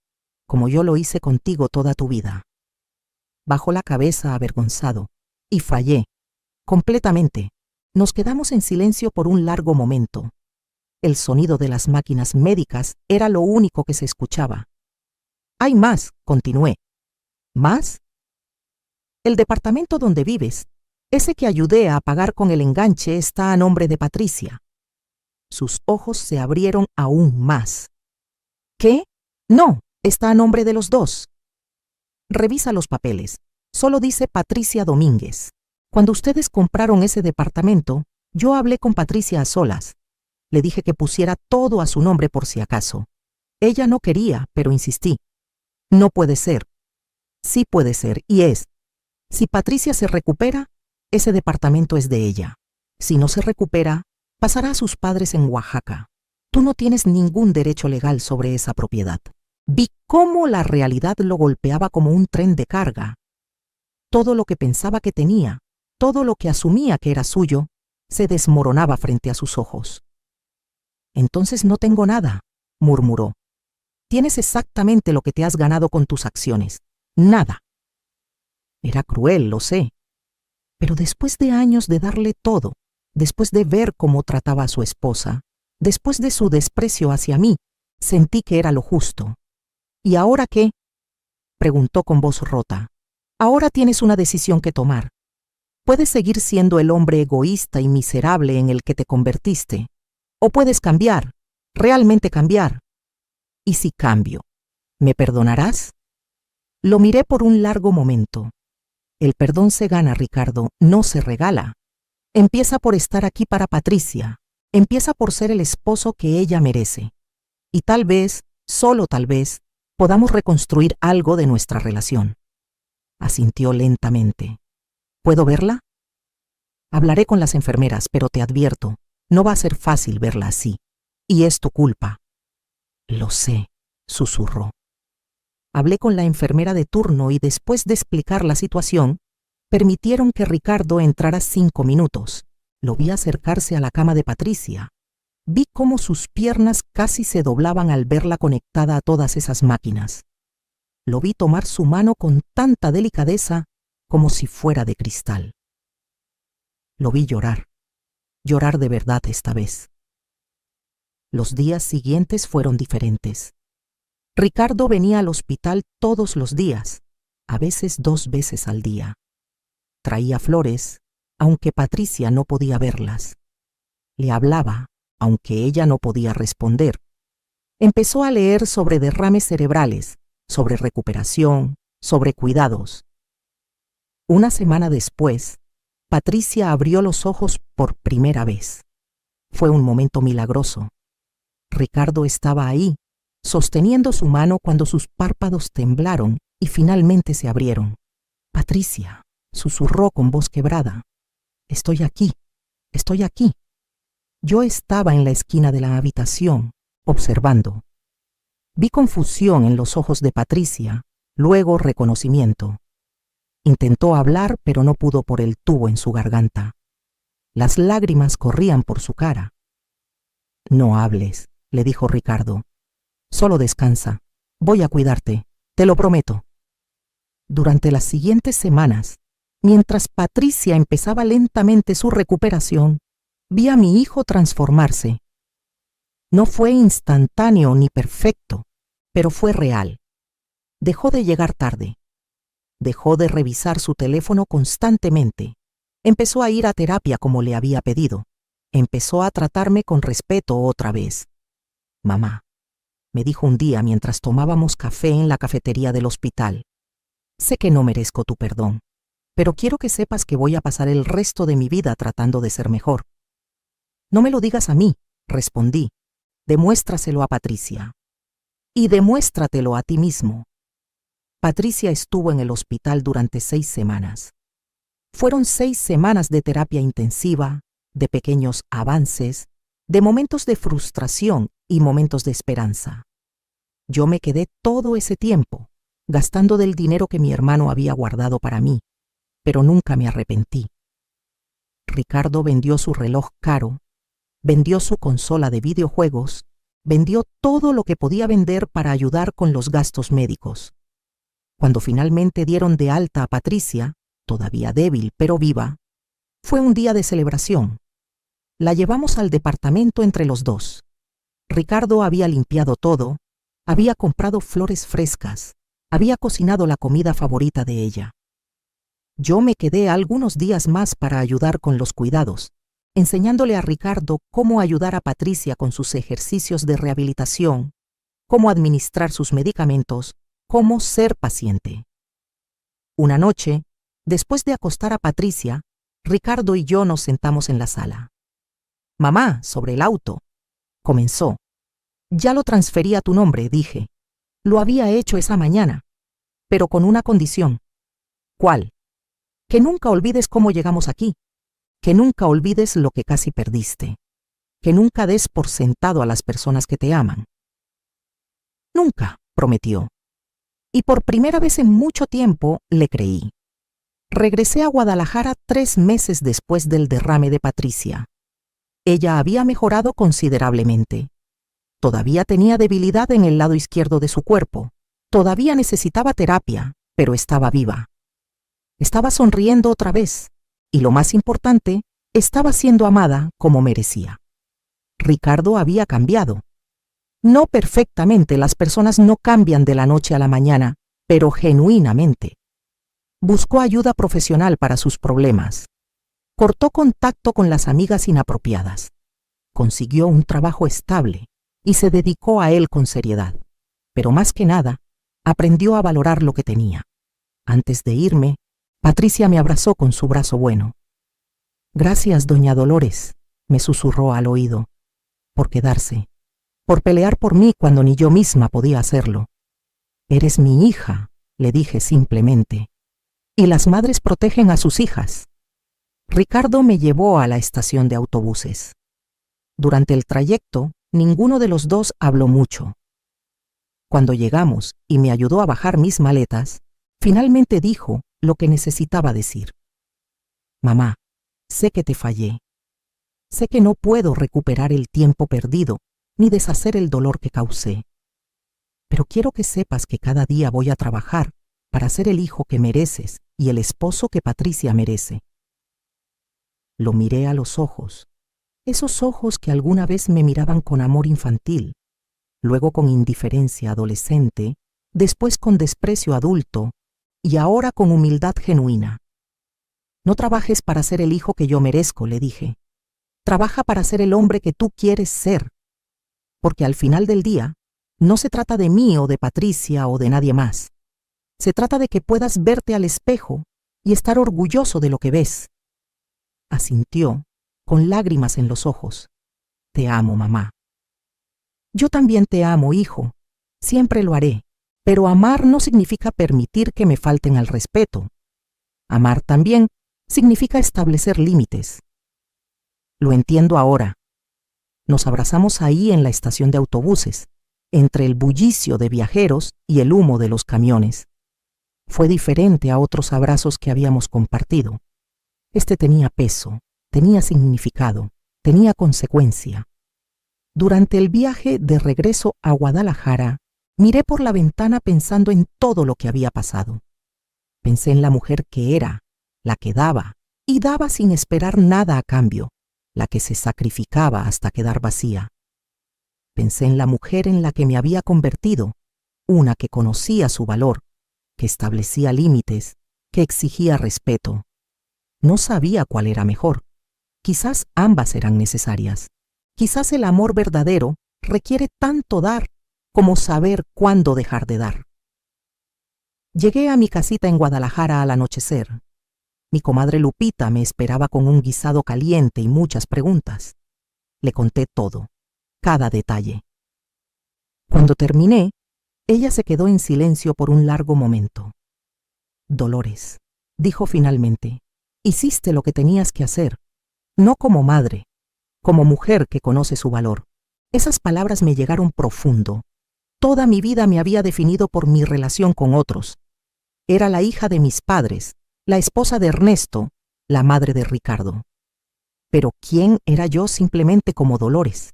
como yo lo hice contigo toda tu vida. Bajó la cabeza avergonzado, y fallé, completamente. Nos quedamos en silencio por un largo momento. El sonido de las máquinas médicas era lo único que se escuchaba. Hay más, continué. ¿Más? El departamento donde vives, ese que ayudé a pagar con el enganche, está a nombre de Patricia. Sus ojos se abrieron aún más. ¿Qué? No, está a nombre de los dos. Revisa los papeles. Solo dice Patricia Domínguez. Cuando ustedes compraron ese departamento, yo hablé con Patricia a solas. Le dije que pusiera todo a su nombre por si acaso. Ella no quería, pero insistí. No puede ser. Sí puede ser, y es. Si Patricia se recupera, ese departamento es de ella. Si no se recupera, pasará a sus padres en Oaxaca. Tú no tienes ningún derecho legal sobre esa propiedad. Vi cómo la realidad lo golpeaba como un tren de carga. Todo lo que pensaba que tenía, todo lo que asumía que era suyo, se desmoronaba frente a sus ojos. Entonces no tengo nada, murmuró. Tienes exactamente lo que te has ganado con tus acciones. Nada. Era cruel, lo sé. Pero después de años de darle todo, después de ver cómo trataba a su esposa, después de su desprecio hacia mí, sentí que era lo justo. ¿Y ahora qué? Preguntó con voz rota. Ahora tienes una decisión que tomar. Puedes seguir siendo el hombre egoísta y miserable en el que te convertiste, o puedes cambiar, realmente cambiar. ¿Y si cambio? ¿Me perdonarás? Lo miré por un largo momento. El perdón se gana, Ricardo, no se regala. Empieza por estar aquí para Patricia. Empieza por ser el esposo que ella merece. Y tal vez, solo tal vez, podamos reconstruir algo de nuestra relación. Asintió lentamente. ¿Puedo verla? Hablaré con las enfermeras, pero te advierto, no va a ser fácil verla así. Y es tu culpa. Lo sé, susurró. Hablé con la enfermera de turno y después de explicar la situación, permitieron que Ricardo entrara 5 minutos. Lo vi acercarse a la cama de Patricia. Vi cómo sus piernas casi se doblaban al verla conectada a todas esas máquinas. Lo vi tomar su mano con tanta delicadeza como si fuera de cristal. Lo vi llorar de verdad esta vez. Los días siguientes fueron diferentes. Ricardo venía al hospital todos los días, a veces 2 veces al día. Traía flores, aunque Patricia no podía verlas. Le hablaba, aunque ella no podía responder. Empezó a leer sobre derrames cerebrales, sobre recuperación, sobre cuidados. Una semana después, Patricia abrió los ojos por primera vez. Fue un momento milagroso. Ricardo estaba ahí, sosteniendo su mano cuando sus párpados temblaron y finalmente se abrieron. «Patricia», susurró con voz quebrada, «estoy aquí, estoy aquí». Yo estaba en la esquina de la habitación, observando. Vi confusión en los ojos de Patricia, luego reconocimiento. Intentó hablar, pero no pudo por el tubo en su garganta. Las lágrimas corrían por su cara. «No hables», le dijo Ricardo. «Solo descansa. Voy a cuidarte, te lo prometo». Durante las siguientes semanas, mientras Patricia empezaba lentamente su recuperación, vi a mi hijo transformarse. No fue instantáneo ni perfecto, pero fue real. Dejó de llegar tarde. Dejó de revisar su teléfono constantemente. Empezó a ir a terapia como le había pedido. Empezó a tratarme con respeto otra vez. «Mamá», me dijo un día mientras tomábamos café en la cafetería del hospital, «sé que no merezco tu perdón, pero quiero que sepas que voy a pasar el resto de mi vida tratando de ser mejor». «No me lo digas a mí», respondí, «demuéstraselo a Patricia. Y demuéstratelo a ti mismo». Patricia estuvo en el hospital durante 6 semanas. Fueron 6 semanas de terapia intensiva, de pequeños avances, de momentos de frustración y momentos de esperanza. Yo me quedé todo ese tiempo, gastando del dinero que mi hermano había guardado para mí, pero nunca me arrepentí. Ricardo vendió su reloj caro, vendió su consola de videojuegos, vendió todo lo que podía vender para ayudar con los gastos médicos. Cuando finalmente dieron de alta a Patricia, todavía débil pero viva, fue un día de celebración. La llevamos al departamento entre los dos. Ricardo había limpiado todo, había comprado flores frescas, había cocinado la comida favorita de ella. Yo me quedé algunos días más para ayudar con los cuidados, enseñándole a Ricardo cómo ayudar a Patricia con sus ejercicios de rehabilitación, cómo administrar sus medicamentos, cómo ser paciente. Una noche, después de acostar a Patricia, Ricardo y yo nos sentamos en la sala. «Mamá, sobre el auto», comenzó. «Ya lo transferí a tu nombre», dije. «Lo había hecho esa mañana, pero con una condición». «¿Cuál?» «Que nunca olvides cómo llegamos aquí, que nunca olvides lo que casi perdiste, que nunca des por sentado a las personas que te aman». «Nunca», prometió. Y por primera vez en mucho tiempo le creí. Regresé a Guadalajara 3 meses después del derrame de Patricia. Ella había mejorado considerablemente. Todavía tenía debilidad en el lado izquierdo de su cuerpo. Todavía necesitaba terapia, pero estaba viva. Estaba sonriendo otra vez, y lo más importante, estaba siendo amada como merecía. Ricardo había cambiado. No perfectamente, las personas no cambian de la noche a la mañana, pero genuinamente. Buscó ayuda profesional para sus problemas. Cortó contacto con las amigas inapropiadas. Consiguió un trabajo estable y se dedicó a él con seriedad. Pero más que nada, aprendió a valorar lo que tenía. Antes de irme, Patricia me abrazó con su brazo bueno. «Gracias, doña Dolores», me susurró al oído, «por quedarse, por pelear por mí cuando ni yo misma podía hacerlo». «Eres mi hija», le dije simplemente, «y las madres protegen a sus hijas». Ricardo me llevó a la estación de autobuses. Durante el trayecto, ninguno de los dos habló mucho. Cuando llegamos y me ayudó a bajar mis maletas, finalmente dijo lo que necesitaba decir. «Mamá, sé que te fallé, Sé que no puedo recuperar el tiempo perdido ni deshacer el dolor que causé. Pero quiero que sepas que cada día voy a trabajar para ser el hijo que mereces y el esposo que Patricia merece. Lo miré a los ojos, esos ojos que alguna vez me miraban con amor infantil, luego con indiferencia adolescente, después con desprecio adulto y ahora con humildad genuina. No trabajes para ser el hijo que yo merezco, le dije. Trabaja para ser el hombre que tú quieres ser, porque al final del día no se trata de mí o de Patricia o de nadie más. Se trata de que puedas verte al espejo y estar orgulloso de lo que ves. Asintió, con lágrimas en los ojos. Te amo, mamá. Yo también te amo, hijo. Siempre lo haré. Pero amar no significa permitir que me falten al respeto. Amar también significa establecer límites. Lo entiendo ahora. Nos abrazamos ahí en la estación de autobuses, entre el bullicio de viajeros y el humo de los camiones. Fue diferente a otros abrazos que habíamos compartido. Este tenía peso, tenía significado, tenía consecuencia. Durante el viaje de regreso a Guadalajara, miré por la ventana pensando en todo lo que había pasado. Pensé en la mujer que era, la que daba, y daba sin esperar nada a cambio, la que se sacrificaba hasta quedar vacía. Pensé en la mujer en la que me había convertido, una que conocía su valor, que establecía límites, que exigía respeto. No sabía cuál era mejor. Quizás ambas eran necesarias. Quizás el amor verdadero requiere tanto dar como saber cuándo dejar de dar. Llegué a mi casita en Guadalajara al anochecer. Mi comadre Lupita me esperaba con un guisado caliente y muchas preguntas. Le conté todo, cada detalle. Cuando terminé, ella se quedó en silencio por un largo momento. Dolores, dijo finalmente, hiciste lo que tenías que hacer, no como madre, como mujer que conoce su valor. Esas palabras me llegaron profundo. Toda mi vida me había definido por mi relación con otros. Era la hija de mis padres, la esposa de Ernesto, la madre de Ricardo. Pero ¿quién era yo simplemente como Dolores?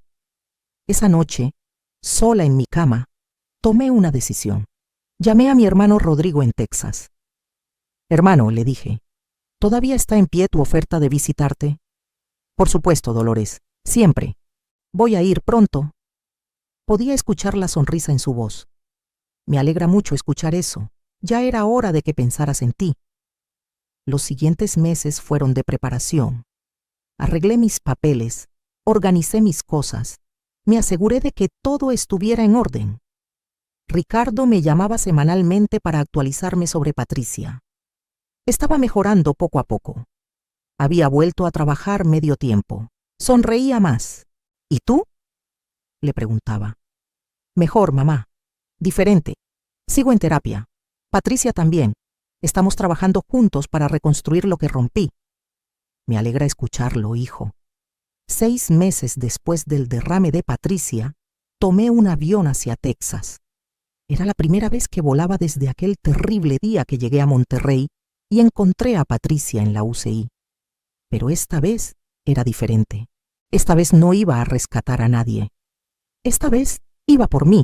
Esa noche, sola en mi cama, tomé una decisión. Llamé a mi hermano Rodrigo en Texas. Hermano, le dije, ¿todavía está en pie tu oferta de visitarte? Por supuesto, Dolores, siempre. Voy a ir pronto. Podía escuchar la sonrisa en su voz. Me alegra mucho escuchar eso. Ya era hora de que pensaras en ti. Los siguientes meses fueron de preparación. Arreglé mis papeles, organicé mis cosas, me aseguré de que todo estuviera en orden. Ricardo me llamaba semanalmente para actualizarme sobre Patricia. Estaba mejorando poco a poco. Había vuelto a trabajar medio tiempo. Sonreía más. ¿Y tú?, le preguntaba. Mejor, mamá. Diferente. Sigo en terapia. Patricia también. Estamos trabajando juntos para reconstruir lo que rompí. Me alegra escucharlo, hijo. 6 meses después del derrame de Patricia, tomé un avión hacia Texas. Era la primera vez que volaba desde aquel terrible día que llegué a Monterrey y encontré a Patricia en la UCI. Pero esta vez era diferente. Esta vez no iba a rescatar a nadie. Esta vez iba por mí.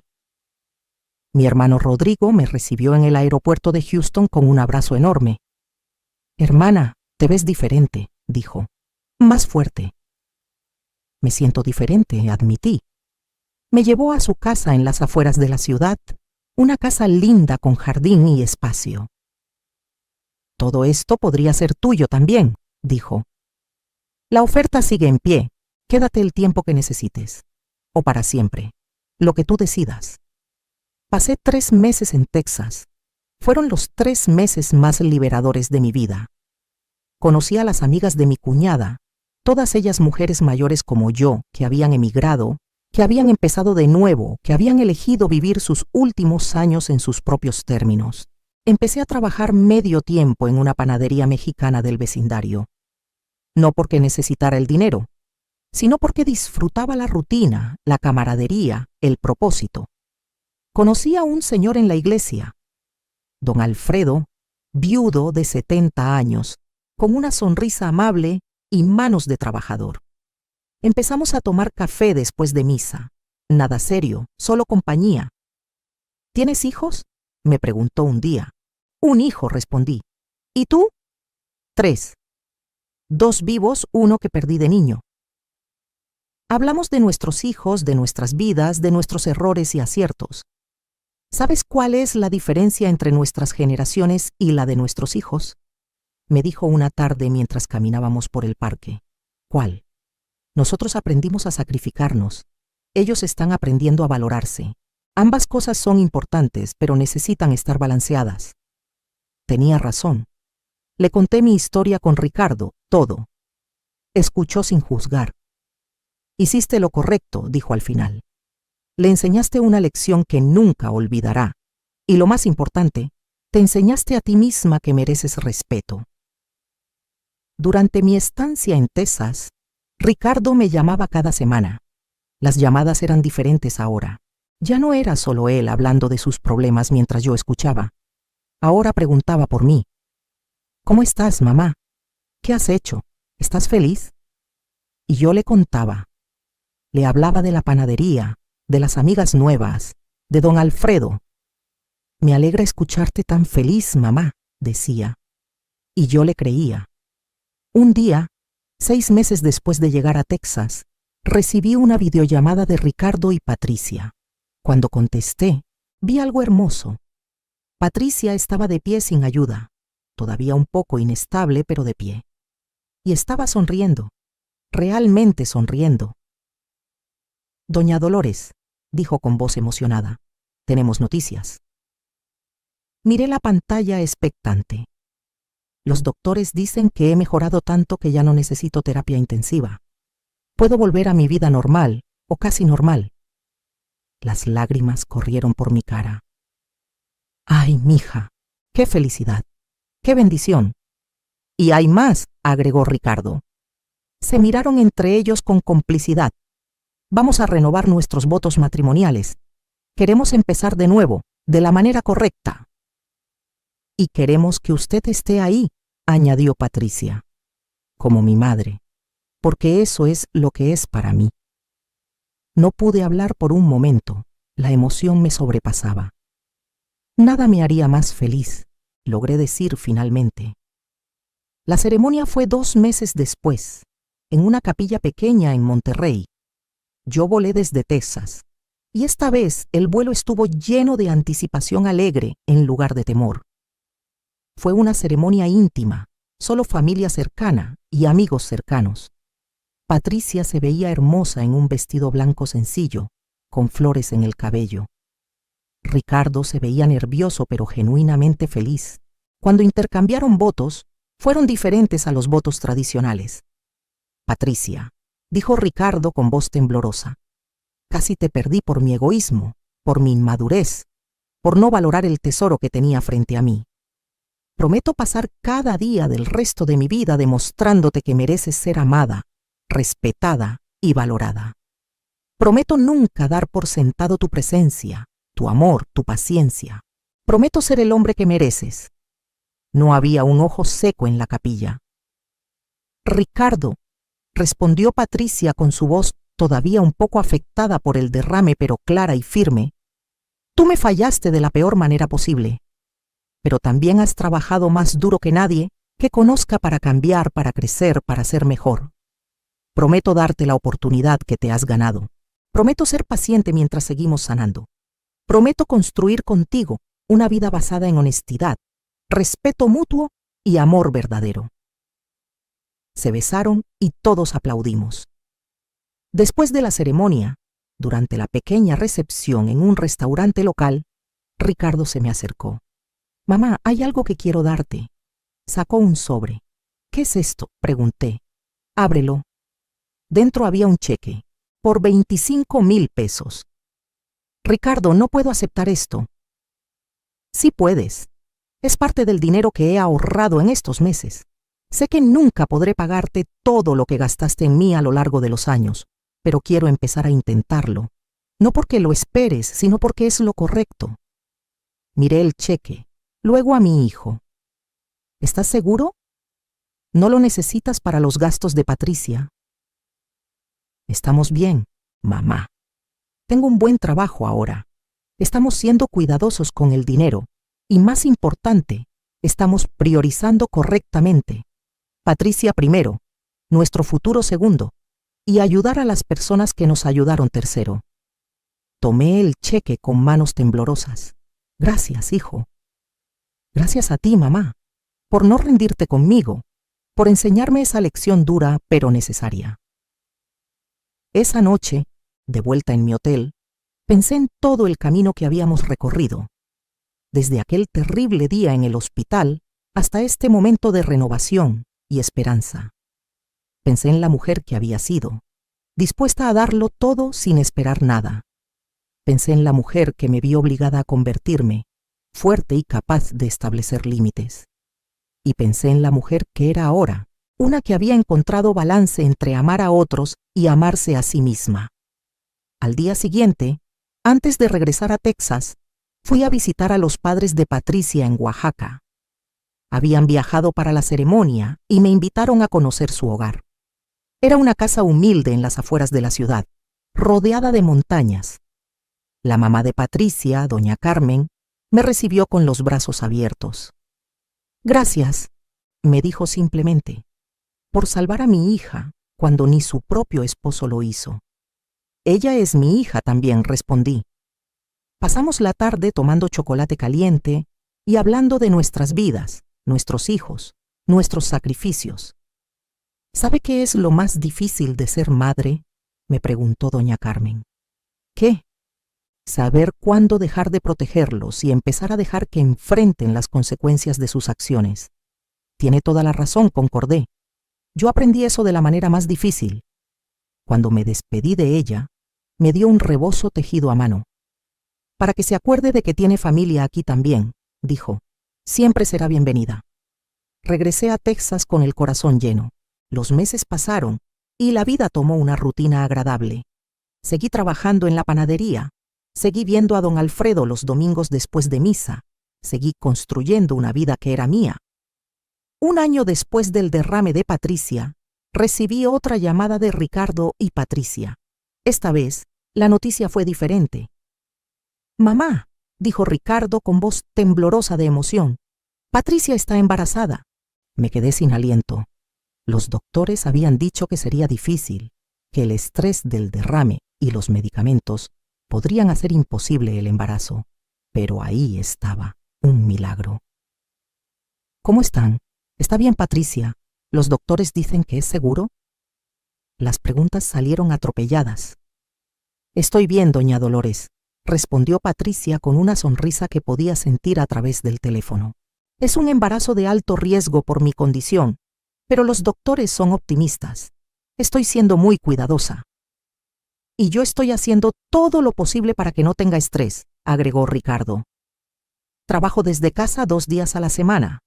Mi hermano Rodrigo me recibió en el aeropuerto de Houston con un abrazo enorme. Hermana, te ves diferente, dijo. Más fuerte. Me siento diferente, admití. Me llevó a su casa en las afueras de la ciudad, una casa linda con jardín y espacio. Todo esto podría ser tuyo también, dijo. La oferta sigue en pie. Quédate el tiempo que necesites. O para siempre. Lo que tú decidas. Pasé 3 meses en Texas. Fueron los 3 meses más liberadores de mi vida. Conocí a las amigas de mi cuñada, todas ellas mujeres mayores como yo, que habían emigrado, que habían empezado de nuevo, que habían elegido vivir sus últimos años en sus propios términos. Empecé a trabajar medio tiempo en una panadería mexicana del vecindario. No porque necesitara el dinero, sino porque disfrutaba la rutina, la camaradería, el propósito. Conocí a un señor en la iglesia, don Alfredo, viudo de 70 años, con una sonrisa amable y manos de trabajador. Empezamos a tomar café después de misa. Nada serio, solo compañía. ¿Tienes hijos?, me preguntó un día. Un hijo, respondí. ¿Y tú? 3. 2 vivos, 1 que perdí de niño. Hablamos de nuestros hijos, de nuestras vidas, de nuestros errores y aciertos. ¿Sabes cuál es la diferencia entre nuestras generaciones y la de nuestros hijos?, me dijo una tarde mientras caminábamos por el parque. ¿Cuál? Nosotros aprendimos a sacrificarnos. Ellos están aprendiendo a valorarse. Ambas cosas son importantes, pero necesitan estar balanceadas. Tenía razón. Le conté mi historia con Ricardo, todo. Escuchó sin juzgar. Hiciste lo correcto, dijo al final. Le enseñaste una lección que nunca olvidará. Y lo más importante, te enseñaste a ti misma que mereces respeto. Durante mi estancia en Texas, Ricardo me llamaba cada semana. Las llamadas eran diferentes ahora. Ya no era solo él hablando de sus problemas mientras yo escuchaba. Ahora preguntaba por mí. ¿Cómo estás, mamá? ¿Qué has hecho? ¿Estás feliz? Y yo le contaba. Le hablaba de la panadería, de las amigas nuevas, de don Alfredo. Me alegra escucharte tan feliz, mamá, decía. Y yo le creía. Un día, 6 meses después de llegar a Texas, recibí una videollamada de Ricardo y Patricia. Cuando contesté, vi algo hermoso. Patricia estaba de pie sin ayuda, todavía un poco inestable, pero de pie. Y estaba sonriendo, realmente sonriendo. Doña Dolores, dijo con voz emocionada, tenemos noticias. Miré la pantalla expectante. Los doctores dicen que he mejorado tanto que ya no necesito terapia intensiva. Puedo volver a mi vida normal, o casi normal. Las lágrimas corrieron por mi cara. ¡Ay, mija! ¡Qué felicidad! ¡Qué bendición! Y hay más, agregó Ricardo. Se miraron entre ellos con complicidad. Vamos a renovar nuestros votos matrimoniales. Queremos empezar de nuevo, de la manera correcta. Y queremos que usted esté ahí, añadió Patricia, como mi madre, porque eso es lo que es para mí. No pude hablar por un momento, la emoción me sobrepasaba. Nada me haría más feliz, logré decir finalmente. La ceremonia fue 2 meses después, en una capilla pequeña en Monterrey. Yo volé desde Texas, y esta vez el vuelo estuvo lleno de anticipación alegre en lugar de temor. Fue una ceremonia íntima, solo familia cercana y amigos cercanos. Patricia se veía hermosa en un vestido blanco sencillo, con flores en el cabello. Ricardo se veía nervioso pero genuinamente feliz. Cuando intercambiaron votos, fueron diferentes a los votos tradicionales. Patricia, dijo Ricardo con voz temblorosa, casi te perdí por mi egoísmo, por mi inmadurez, por no valorar el tesoro que tenía frente a mí. Prometo pasar cada día del resto de mi vida demostrándote que mereces ser amada, respetada y valorada. Prometo nunca dar por sentado tu presencia, tu amor, tu paciencia. Prometo ser el hombre que mereces. No había un ojo seco en la capilla. Ricardo, respondió Patricia con su voz todavía un poco afectada por el derrame pero clara y firme. Tú me fallaste de la peor manera posible. Pero también has trabajado más duro que nadie que conozca para cambiar, para crecer, para ser mejor. Prometo darte la oportunidad que te has ganado. Prometo ser paciente mientras seguimos sanando. Prometo construir contigo una vida basada en honestidad, respeto mutuo y amor verdadero. Se besaron y todos aplaudimos. Después de la ceremonia, durante la pequeña recepción en un restaurante local, Ricardo se me acercó. Mamá, hay algo que quiero darte. Sacó un sobre. ¿Qué es esto?, pregunté. Ábrelo. Dentro había un cheque, por 25,000 pesos. Ricardo, no puedo aceptar esto. Sí puedes. Es parte del dinero que he ahorrado en estos meses. Sé que nunca podré pagarte todo lo que gastaste en mí a lo largo de los años, pero quiero empezar a intentarlo. No porque lo esperes, sino porque es lo correcto. Miré el cheque, luego a mi hijo. ¿Estás seguro? No lo necesitas para los gastos de Patricia. Estamos bien, mamá. Tengo un buen trabajo ahora. Estamos siendo cuidadosos con el dinero y, más importante, estamos priorizando correctamente. Patricia primero, nuestro futuro segundo, y ayudar a las personas que nos ayudaron tercero. Tomé el cheque con manos temblorosas. Gracias, hijo. Gracias a ti, mamá, por no rendirte conmigo, por enseñarme esa lección dura pero necesaria. Esa noche, de vuelta en mi hotel, pensé en todo el camino que habíamos recorrido, desde aquel terrible día en el hospital hasta este momento de renovación y esperanza. Pensé en la mujer que había sido, dispuesta a darlo todo sin esperar nada. Pensé en la mujer que me vio obligada a convertirme, fuerte y capaz de establecer límites. Y pensé en la mujer que era ahora, una que había encontrado balance entre amar a otros y amarse a sí misma. Al día siguiente, antes de regresar a Texas, fui a visitar a los padres de Patricia en Oaxaca. Habían viajado para la ceremonia y me invitaron a conocer su hogar. Era una casa humilde en las afueras de la ciudad, rodeada de montañas. La mamá de Patricia, doña Carmen, me recibió con los brazos abiertos. Gracias, me dijo simplemente, por salvar a mi hija cuando ni su propio esposo lo hizo. Ella es mi hija también, respondí. Pasamos la tarde tomando chocolate caliente y hablando de nuestras vidas, nuestros hijos, nuestros sacrificios. ¿Sabe qué es lo más difícil de ser madre?, me preguntó doña Carmen. ¿Qué? Saber cuándo dejar de protegerlos y empezar a dejar que enfrenten las consecuencias de sus acciones. Tiene toda la razón, concordé. Yo aprendí eso de la manera más difícil. Cuando me despedí de ella, me dio un rebozo tejido a mano. Para que se acuerde de que tiene familia aquí también, dijo. Siempre será bienvenida. Regresé a Texas con el corazón lleno. Los meses pasaron y la vida tomó una rutina agradable. Seguí trabajando en la panadería. Seguí viendo a don Alfredo los domingos después de misa. Seguí construyendo una vida que era mía. Un año después del derrame de Patricia, recibí otra llamada de Ricardo y Patricia. Esta vez, la noticia fue diferente. Mamá, dijo Ricardo con voz temblorosa de emoción, Patricia está embarazada. Me quedé sin aliento. Los doctores habían dicho que sería difícil, que el estrés del derrame y los medicamentos podrían hacer imposible el embarazo, pero ahí estaba, un milagro. ¿Cómo están? ¿Está bien, Patricia? ¿Los doctores dicen que es seguro? Las preguntas salieron atropelladas. Estoy bien, doña Dolores, respondió Patricia con una sonrisa que podía sentir a través del teléfono. Es un embarazo de alto riesgo por mi condición, pero los doctores son optimistas. Estoy siendo muy cuidadosa. Y yo estoy haciendo todo lo posible para que no tenga estrés, agregó Ricardo. Trabajo desde casa 2 días a la semana.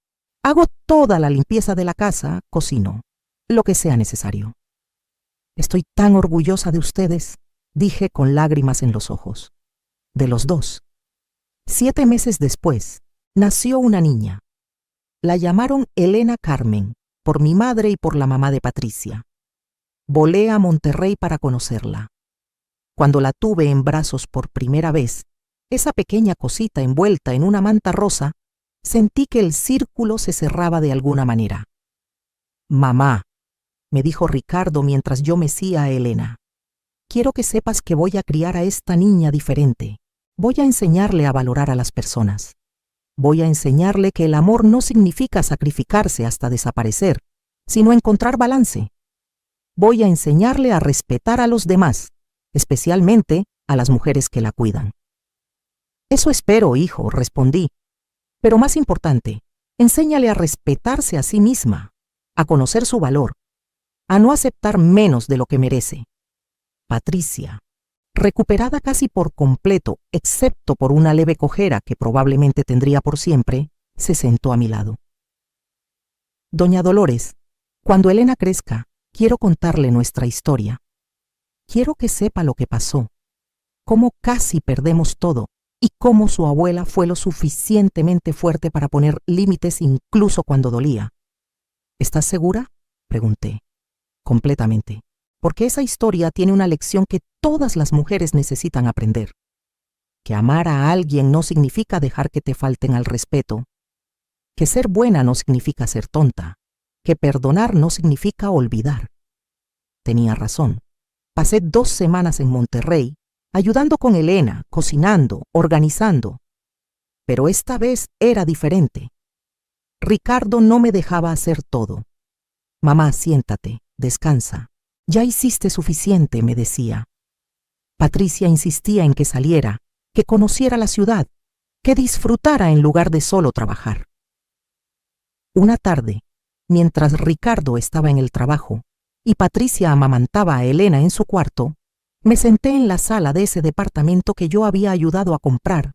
Hago toda la limpieza de la casa, cocino, lo que sea necesario. Estoy tan orgullosa de ustedes, dije con lágrimas en los ojos. De los dos. 7 meses después, nació una niña. La llamaron Elena Carmen, por mi madre y por la mamá de Patricia. Volé a Monterrey para conocerla. Cuando la tuve en brazos por primera vez, esa pequeña cosita envuelta en una manta rosa, sentí que el círculo se cerraba de alguna manera. Mamá, me dijo Ricardo mientras yo mecía a Elena, quiero que sepas que voy a criar a esta niña diferente. Voy a enseñarle a valorar a las personas. Voy a enseñarle que el amor no significa sacrificarse hasta desaparecer, sino encontrar balance. Voy a enseñarle a respetar a los demás, especialmente a las mujeres que la cuidan. Eso espero, hijo, respondí. Pero más importante, enséñale a respetarse a sí misma, a conocer su valor, a no aceptar menos de lo que merece. Patricia, recuperada casi por completo, excepto por una leve cojera que probablemente tendría por siempre, se sentó a mi lado. Doña Dolores, cuando Elena crezca, quiero contarle nuestra historia. Quiero que sepa lo que pasó, cómo casi perdemos todo y cómo su abuela fue lo suficientemente fuerte para poner límites incluso cuando dolía. ¿Estás segura?, pregunté. Completamente. porque esa historia tiene una lección que todas las mujeres necesitan aprender. Que amar a alguien no significa dejar que te falten al respeto. Que ser buena no significa ser tonta. Que perdonar no significa olvidar. Tenía razón. Pasé 2 semanas en Monterrey, ayudando con Elena, cocinando, organizando. Pero esta vez era diferente. Ricardo no me dejaba hacer todo. Mamá, siéntate, descansa. Ya hiciste suficiente, me decía. Patricia insistía en que saliera, que conociera la ciudad, que disfrutara en lugar de solo trabajar. Una tarde, mientras Ricardo estaba en el trabajo y Patricia amamantaba a Elena en su cuarto, me senté en la sala de ese departamento que yo había ayudado a comprar.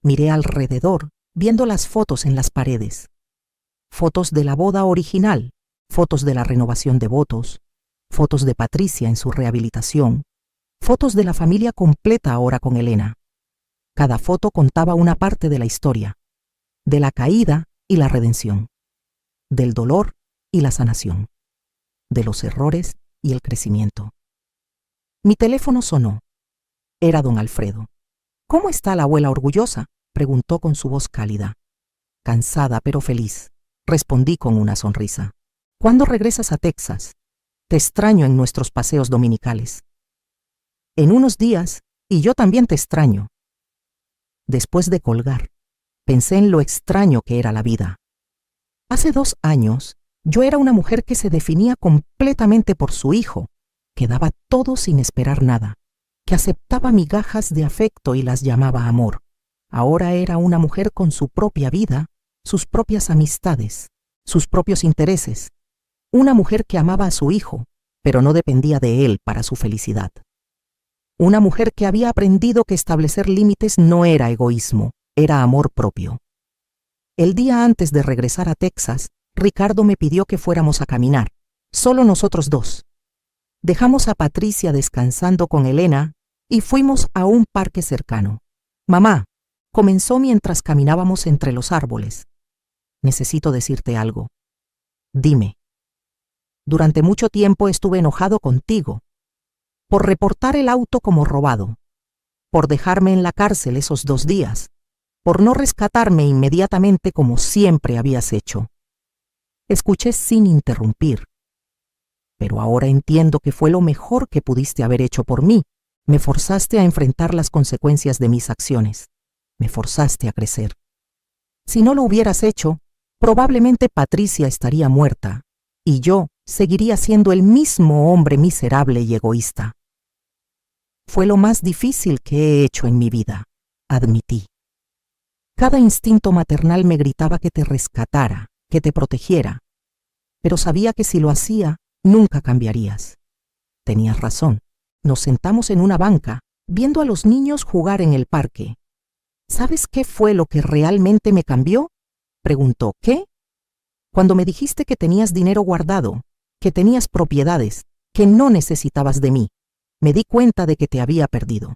Miré alrededor, viendo las fotos en las paredes. Fotos de la boda original, fotos de la renovación de votos, fotos de Patricia en su rehabilitación, fotos de la familia completa ahora con Elena. Cada foto contaba una parte de la historia, de la caída y la redención, del dolor y la sanación, de los errores y el crecimiento. Mi teléfono sonó. Era don Alfredo. «¿Cómo está la abuela orgullosa?», preguntó con su voz cálida. «Cansada pero feliz», respondí con una sonrisa. «¿Cuándo regresas a Texas? Te extraño en nuestros paseos dominicales». «En unos días, y yo también te extraño». Después de colgar, pensé en lo extraño que era la vida. Hace 2 años, yo era una mujer que se definía completamente por su hijo, que daba todo sin esperar nada, que aceptaba migajas de afecto y las llamaba amor. Ahora era una mujer con su propia vida, sus propias amistades, sus propios intereses. Una mujer que amaba a su hijo, pero no dependía de él para su felicidad. Una mujer que había aprendido que establecer límites no era egoísmo, era amor propio. El día antes de regresar a Texas, Ricardo me pidió que fuéramos a caminar, solo nosotros 2. Dejamos a Patricia descansando con Elena y fuimos a un parque cercano. «Mamá», comenzó mientras caminábamos entre los árboles. «Necesito decirte algo». «Dime». «Durante mucho tiempo estuve enojado contigo, por reportar el auto como robado, por dejarme en la cárcel esos 2 días, por no rescatarme inmediatamente como siempre habías hecho». Escuché sin interrumpir. «Pero ahora entiendo que fue lo mejor que pudiste haber hecho por mí. Me forzaste a enfrentar las consecuencias de mis acciones. Me forzaste a crecer. Si no lo hubieras hecho, probablemente Patricia estaría muerta, y yo seguiría siendo el mismo hombre miserable y egoísta. Fue lo más difícil que he hecho en mi vida», admití. Cada instinto maternal me gritaba que te rescatara, que te protegiera, pero sabía que si lo hacía, nunca cambiarías. Tenías razón. Nos sentamos en una banca, viendo a los niños jugar en el parque. «¿Sabes qué fue lo que realmente me cambió?», preguntó. «¿Qué?». «Cuando me dijiste que tenías dinero guardado, que tenías propiedades, que no necesitabas de mí, me di cuenta de que te había perdido.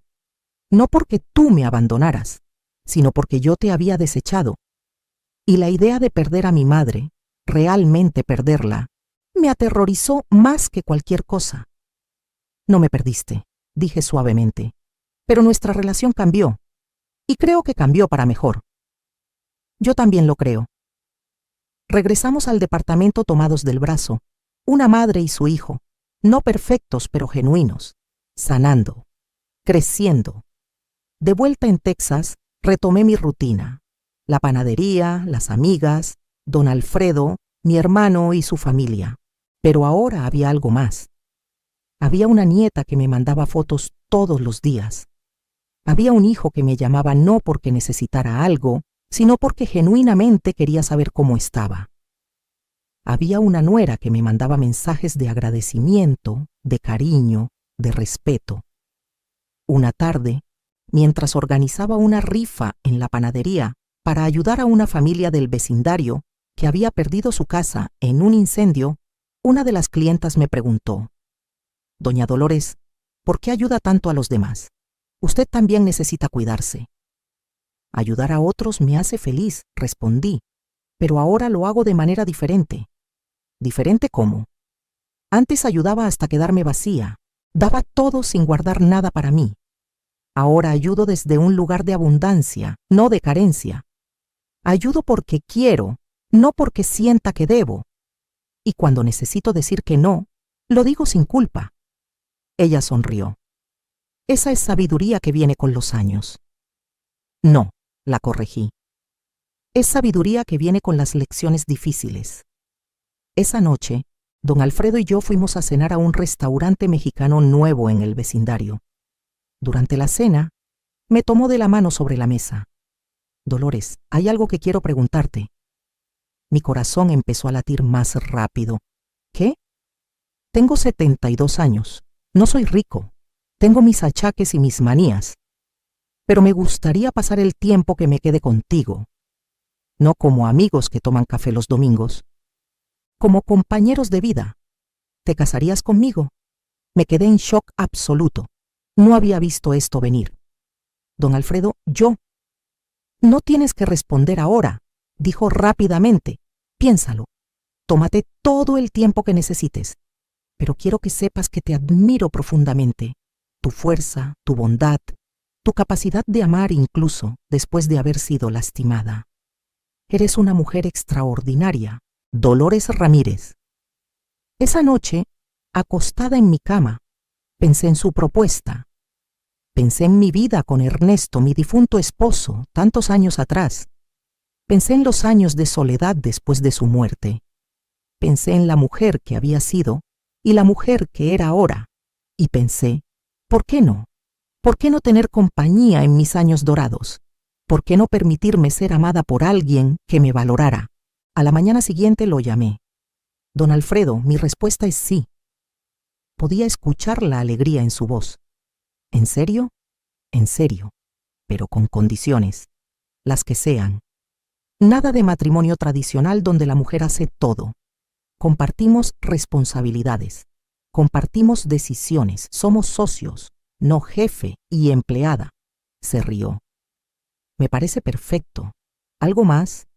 No porque tú me abandonaras, sino porque yo te había desechado. Y la idea de perder a mi madre, realmente perderla, me aterrorizó más que cualquier cosa». «No me perdiste», dije suavemente, «pero nuestra relación cambió, y creo que cambió para mejor». «Yo también lo creo». Regresamos al departamento tomados del brazo, una madre y su hijo, no perfectos pero genuinos, sanando, creciendo. De vuelta en Texas, retomé mi rutina, la panadería, las amigas, don Alfredo, mi hermano y su familia. Pero ahora había algo más. Había una nieta que me mandaba fotos todos los días. Había un hijo que me llamaba no porque necesitara algo, sino porque genuinamente quería saber cómo estaba. Había una nuera que me mandaba mensajes de agradecimiento, de cariño, de respeto. Una tarde, mientras organizaba una rifa en la panadería para ayudar a una familia del vecindario que había perdido su casa en un incendio, una de las clientas me preguntó: «Doña Dolores, ¿por qué ayuda tanto a los demás? Usted también necesita cuidarse». «Ayudar a otros me hace feliz», respondí, «pero ahora lo hago de manera diferente». «¿Diferente cómo?». Antes ayudaba hasta quedarme vacía. Daba todo sin guardar nada para mí. Ahora ayudo desde un lugar de abundancia, no de carencia. Ayudo porque quiero, no porque sienta que debo. Y cuando necesito decir que no, lo digo sin culpa. Ella sonrió. Esa es sabiduría que viene con los años. No, la corregí. Es sabiduría que viene con las lecciones difíciles. Esa noche, don Alfredo y yo fuimos a cenar a un restaurante mexicano nuevo en el vecindario. Durante la cena, me tomó de la mano sobre la mesa. Dolores, hay algo que quiero preguntarte. Mi corazón empezó a latir más rápido. ¿Qué? Tengo 72 años. No soy rico. Tengo mis achaques y mis manías. Pero me gustaría pasar el tiempo que me quede contigo. No como amigos que toman café los domingos. Como compañeros de vida. ¿Te casarías conmigo? Me quedé en shock absoluto. No había visto esto venir. Don Alfredo, yo. No tienes que responder ahora, dijo rápidamente. Piénsalo. Tómate todo el tiempo que necesites. Pero quiero que sepas que te admiro profundamente. Tu fuerza, tu bondad, tu capacidad de amar incluso después de haber sido lastimada. Eres una mujer extraordinaria, Dolores Ramírez. Esa noche, acostada en mi cama, pensé en su propuesta. Pensé en mi vida con Ernesto, mi difunto esposo, tantos años atrás. Pensé en los años de soledad después de su muerte. Pensé en la mujer que había sido y la mujer que era ahora. Y pensé, ¿por qué no? ¿Por qué no tener compañía en mis años dorados? ¿Por qué no permitirme ser amada por alguien que me valorara? A la mañana siguiente lo llamé. Don Alfredo, mi respuesta es sí. Podía escuchar la alegría en su voz. ¿En serio? En serio, pero con condiciones, las que sean. Nada de matrimonio tradicional donde la mujer hace todo. Compartimos responsabilidades, compartimos decisiones, somos socios, no jefe y empleada. Se rió. Me parece perfecto. ¿Algo más?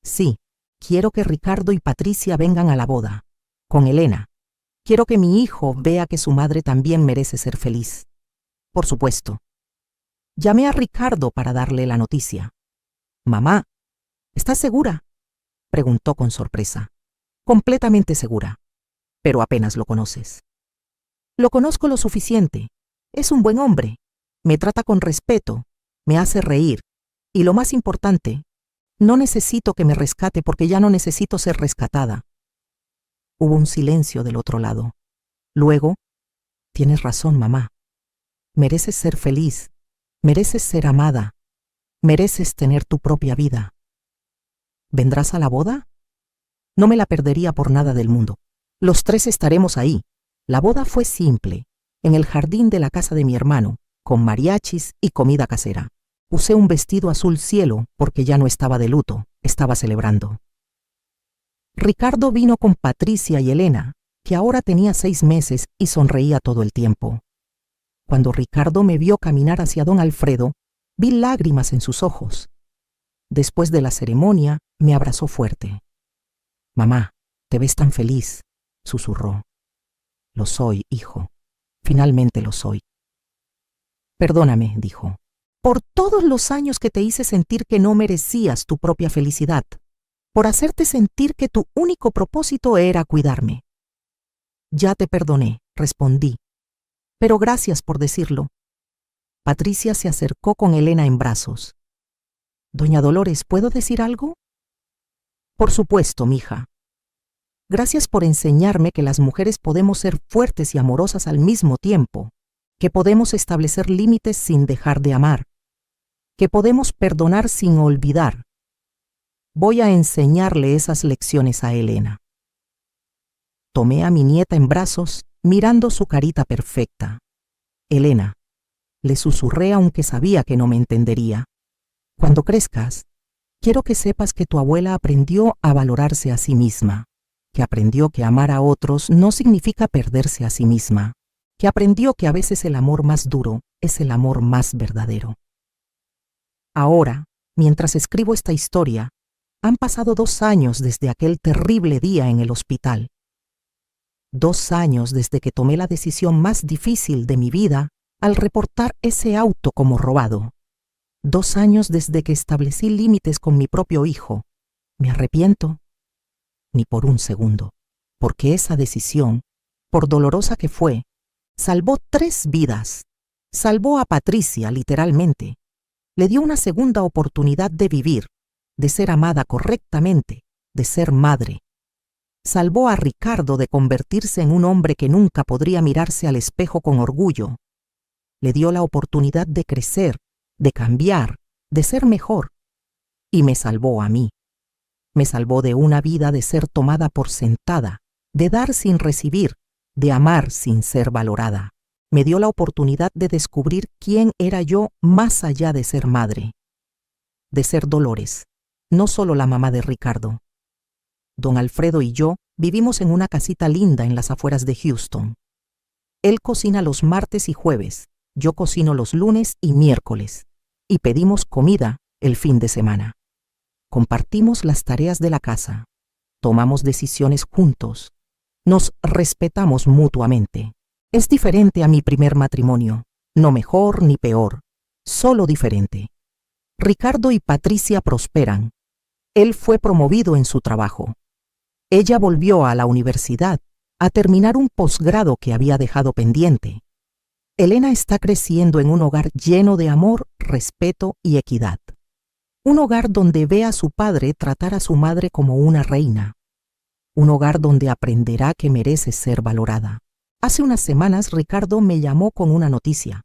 Sí, quiero que Ricardo y Patricia vengan a la boda, con Elena. Quiero que mi hijo vea que su madre también merece ser feliz. Por supuesto. Llamé a Ricardo para darle la noticia. Mamá, ¿estás segura? Preguntó con sorpresa. Completamente segura, pero apenas lo conoces. Lo conozco lo suficiente. Es un buen hombre. Me trata con respeto, me hace reír. Y lo más importante, no necesito que me rescate porque ya no necesito ser rescatada. Hubo un silencio del otro lado. Luego, tienes razón, mamá. Mereces ser feliz, mereces ser amada, mereces tener tu propia vida. ¿Vendrás a la boda? No me la perdería por nada del mundo. Los tres estaremos ahí. La boda fue simple, en el jardín de la casa de mi hermano, con mariachis y comida casera. Usé un vestido azul cielo porque ya no estaba de luto, estaba celebrando. Ricardo vino con Patricia y Elena, que ahora tenía 6 meses y sonreía todo el tiempo. Cuando Ricardo me vio caminar hacia don Alfredo, vi lágrimas en sus ojos. Después de la ceremonia, me abrazó fuerte. Mamá, te ves tan feliz, susurró. Lo soy, hijo. Finalmente lo soy. Perdóname, dijo, por todos los años que te hice sentir que no merecías tu propia felicidad, por hacerte sentir que tu único propósito era cuidarme. Ya te perdoné, respondí, pero gracias por decirlo. Patricia se acercó con Elena en brazos. Doña Dolores, ¿puedo decir algo? Por supuesto, mija. Gracias por enseñarme que las mujeres podemos ser fuertes y amorosas al mismo tiempo, que podemos establecer límites sin dejar de amar, que podemos perdonar sin olvidar. Voy a enseñarle esas lecciones a Elena. Tomé a mi nieta en brazos, mirando su carita perfecta. Elena, le susurré aunque sabía que no me entendería. Cuando crezcas, quiero que sepas que tu abuela aprendió a valorarse a sí misma, que aprendió que amar a otros no significa perderse a sí misma, que aprendió que a veces el amor más duro es el amor más verdadero. Ahora, mientras escribo esta historia, han pasado 2 años desde aquel terrible día en el hospital. 2 años desde que tomé la decisión más difícil de mi vida al reportar ese auto como robado. 2 años desde que establecí límites con mi propio hijo. ¿Me arrepiento? Ni por un segundo, porque esa decisión, por dolorosa que fue, salvó 3 vidas. Salvó a Patricia, literalmente. Le dio una segunda oportunidad de vivir, de ser amada correctamente, de ser madre. Salvó a Ricardo de convertirse en un hombre que nunca podría mirarse al espejo con orgullo. Le dio la oportunidad de crecer, de cambiar, de ser mejor. Y me salvó a mí. Me salvó de una vida de ser tomada por sentada, de dar sin recibir, de amar sin ser valorada. Me dio la oportunidad de descubrir quién era yo más allá de ser madre. De ser Dolores, no solo la mamá de Ricardo. Don Alfredo y yo vivimos en una casita linda en las afueras de Houston. Él cocina los martes y jueves, yo cocino los lunes y miércoles, y pedimos comida el fin de semana. Compartimos las tareas de la casa, tomamos decisiones juntos, nos respetamos mutuamente. Es diferente a mi primer matrimonio, no mejor ni peor, solo diferente. Ricardo y Patricia prosperan. Él fue promovido en su trabajo. Ella volvió a la universidad a terminar un posgrado que había dejado pendiente. Elena está creciendo en un hogar lleno de amor, respeto y equidad. Un hogar donde ve a su padre tratar a su madre como una reina. Un hogar donde aprenderá que merece ser valorada. Hace unas semanas Ricardo me llamó con una noticia.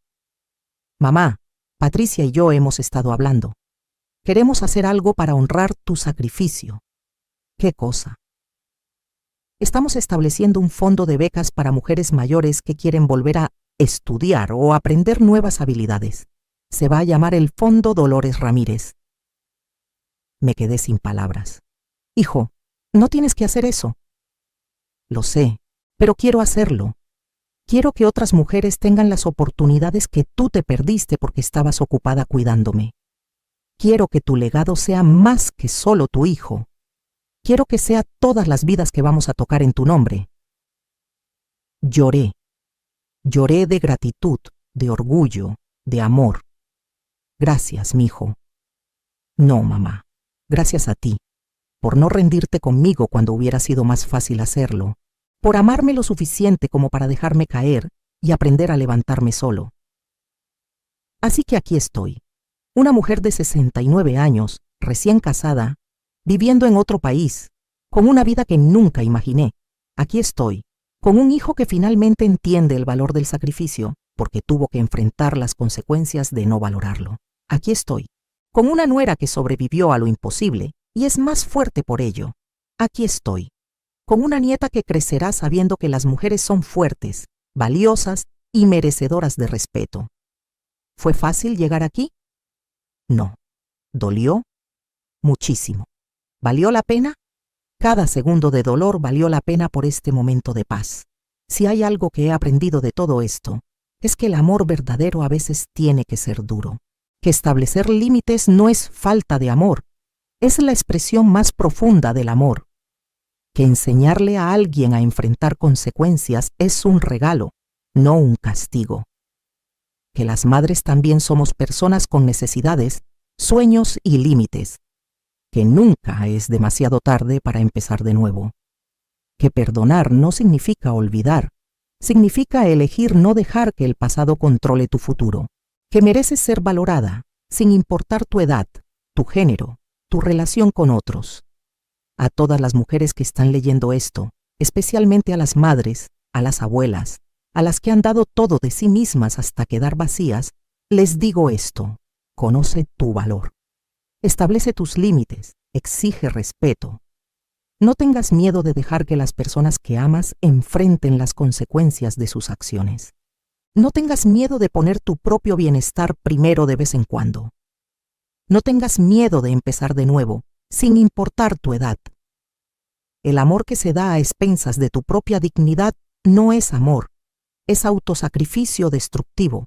Mamá, Patricia y yo hemos estado hablando. Queremos hacer algo para honrar tu sacrificio. ¿Qué cosa? Estamos estableciendo un fondo de becas para mujeres mayores que quieren volver a estudiar o aprender nuevas habilidades. Se va a llamar el Fondo Dolores Ramírez. Me quedé sin palabras. Hijo, no tienes que hacer eso. Lo sé, pero quiero hacerlo. Quiero que otras mujeres tengan las oportunidades que tú te perdiste porque estabas ocupada cuidándome. Quiero que tu legado sea más que solo tu hijo. Quiero que sea todas las vidas que vamos a tocar en tu nombre. Lloré. Lloré de gratitud, de orgullo, de amor. Gracias, mijo. No, mamá. Gracias a ti, por no rendirte conmigo cuando hubiera sido más fácil hacerlo, por amarme lo suficiente como para dejarme caer y aprender a levantarme solo. Así que aquí estoy, una mujer de 69 años, recién casada, viviendo en otro país, con una vida que nunca imaginé. Aquí estoy, con un hijo que finalmente entiende el valor del sacrificio, porque tuvo que enfrentar las consecuencias de no valorarlo. Aquí estoy, con una nuera que sobrevivió a lo imposible y es más fuerte por ello. Aquí estoy, con una nieta que crecerá sabiendo que las mujeres son fuertes, valiosas y merecedoras de respeto. ¿Fue fácil llegar aquí? No. ¿Dolió? Muchísimo. ¿Valió la pena? Cada segundo de dolor valió la pena por este momento de paz. Si hay algo que he aprendido de todo esto, es que el amor verdadero a veces tiene que ser duro. Que establecer límites no es falta de amor, es la expresión más profunda del amor. Que enseñarle a alguien a enfrentar consecuencias es un regalo, no un castigo. Que las madres también somos personas con necesidades, sueños y límites. Que nunca es demasiado tarde para empezar de nuevo. Que perdonar no significa olvidar, significa elegir no dejar que el pasado controle tu futuro. Que mereces ser valorada, sin importar tu edad, tu género, tu relación con otros. A todas las mujeres que están leyendo esto, especialmente a las madres, a las abuelas, a las que han dado todo de sí mismas hasta quedar vacías, les digo esto: conoce tu valor. Establece tus límites, exige respeto. No tengas miedo de dejar que las personas que amas enfrenten las consecuencias de sus acciones. No tengas miedo de poner tu propio bienestar primero de vez en cuando. No tengas miedo de empezar de nuevo, sin importar tu edad. El amor que se da a expensas de tu propia dignidad no es amor, es autosacrificio destructivo.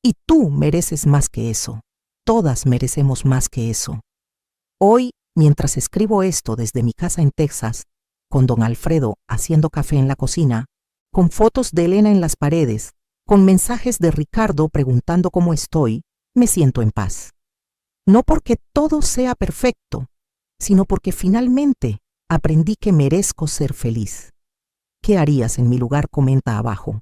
Y tú mereces más que eso. Todas merecemos más que eso. Hoy, mientras escribo esto desde mi casa en Texas, con don Alfredo haciendo café en la cocina, con fotos de Elena en las paredes, con mensajes de Ricardo preguntando cómo estoy, me siento en paz. No porque todo sea perfecto, sino porque finalmente aprendí que merezco ser feliz. ¿Qué harías en mi lugar? Comenta abajo.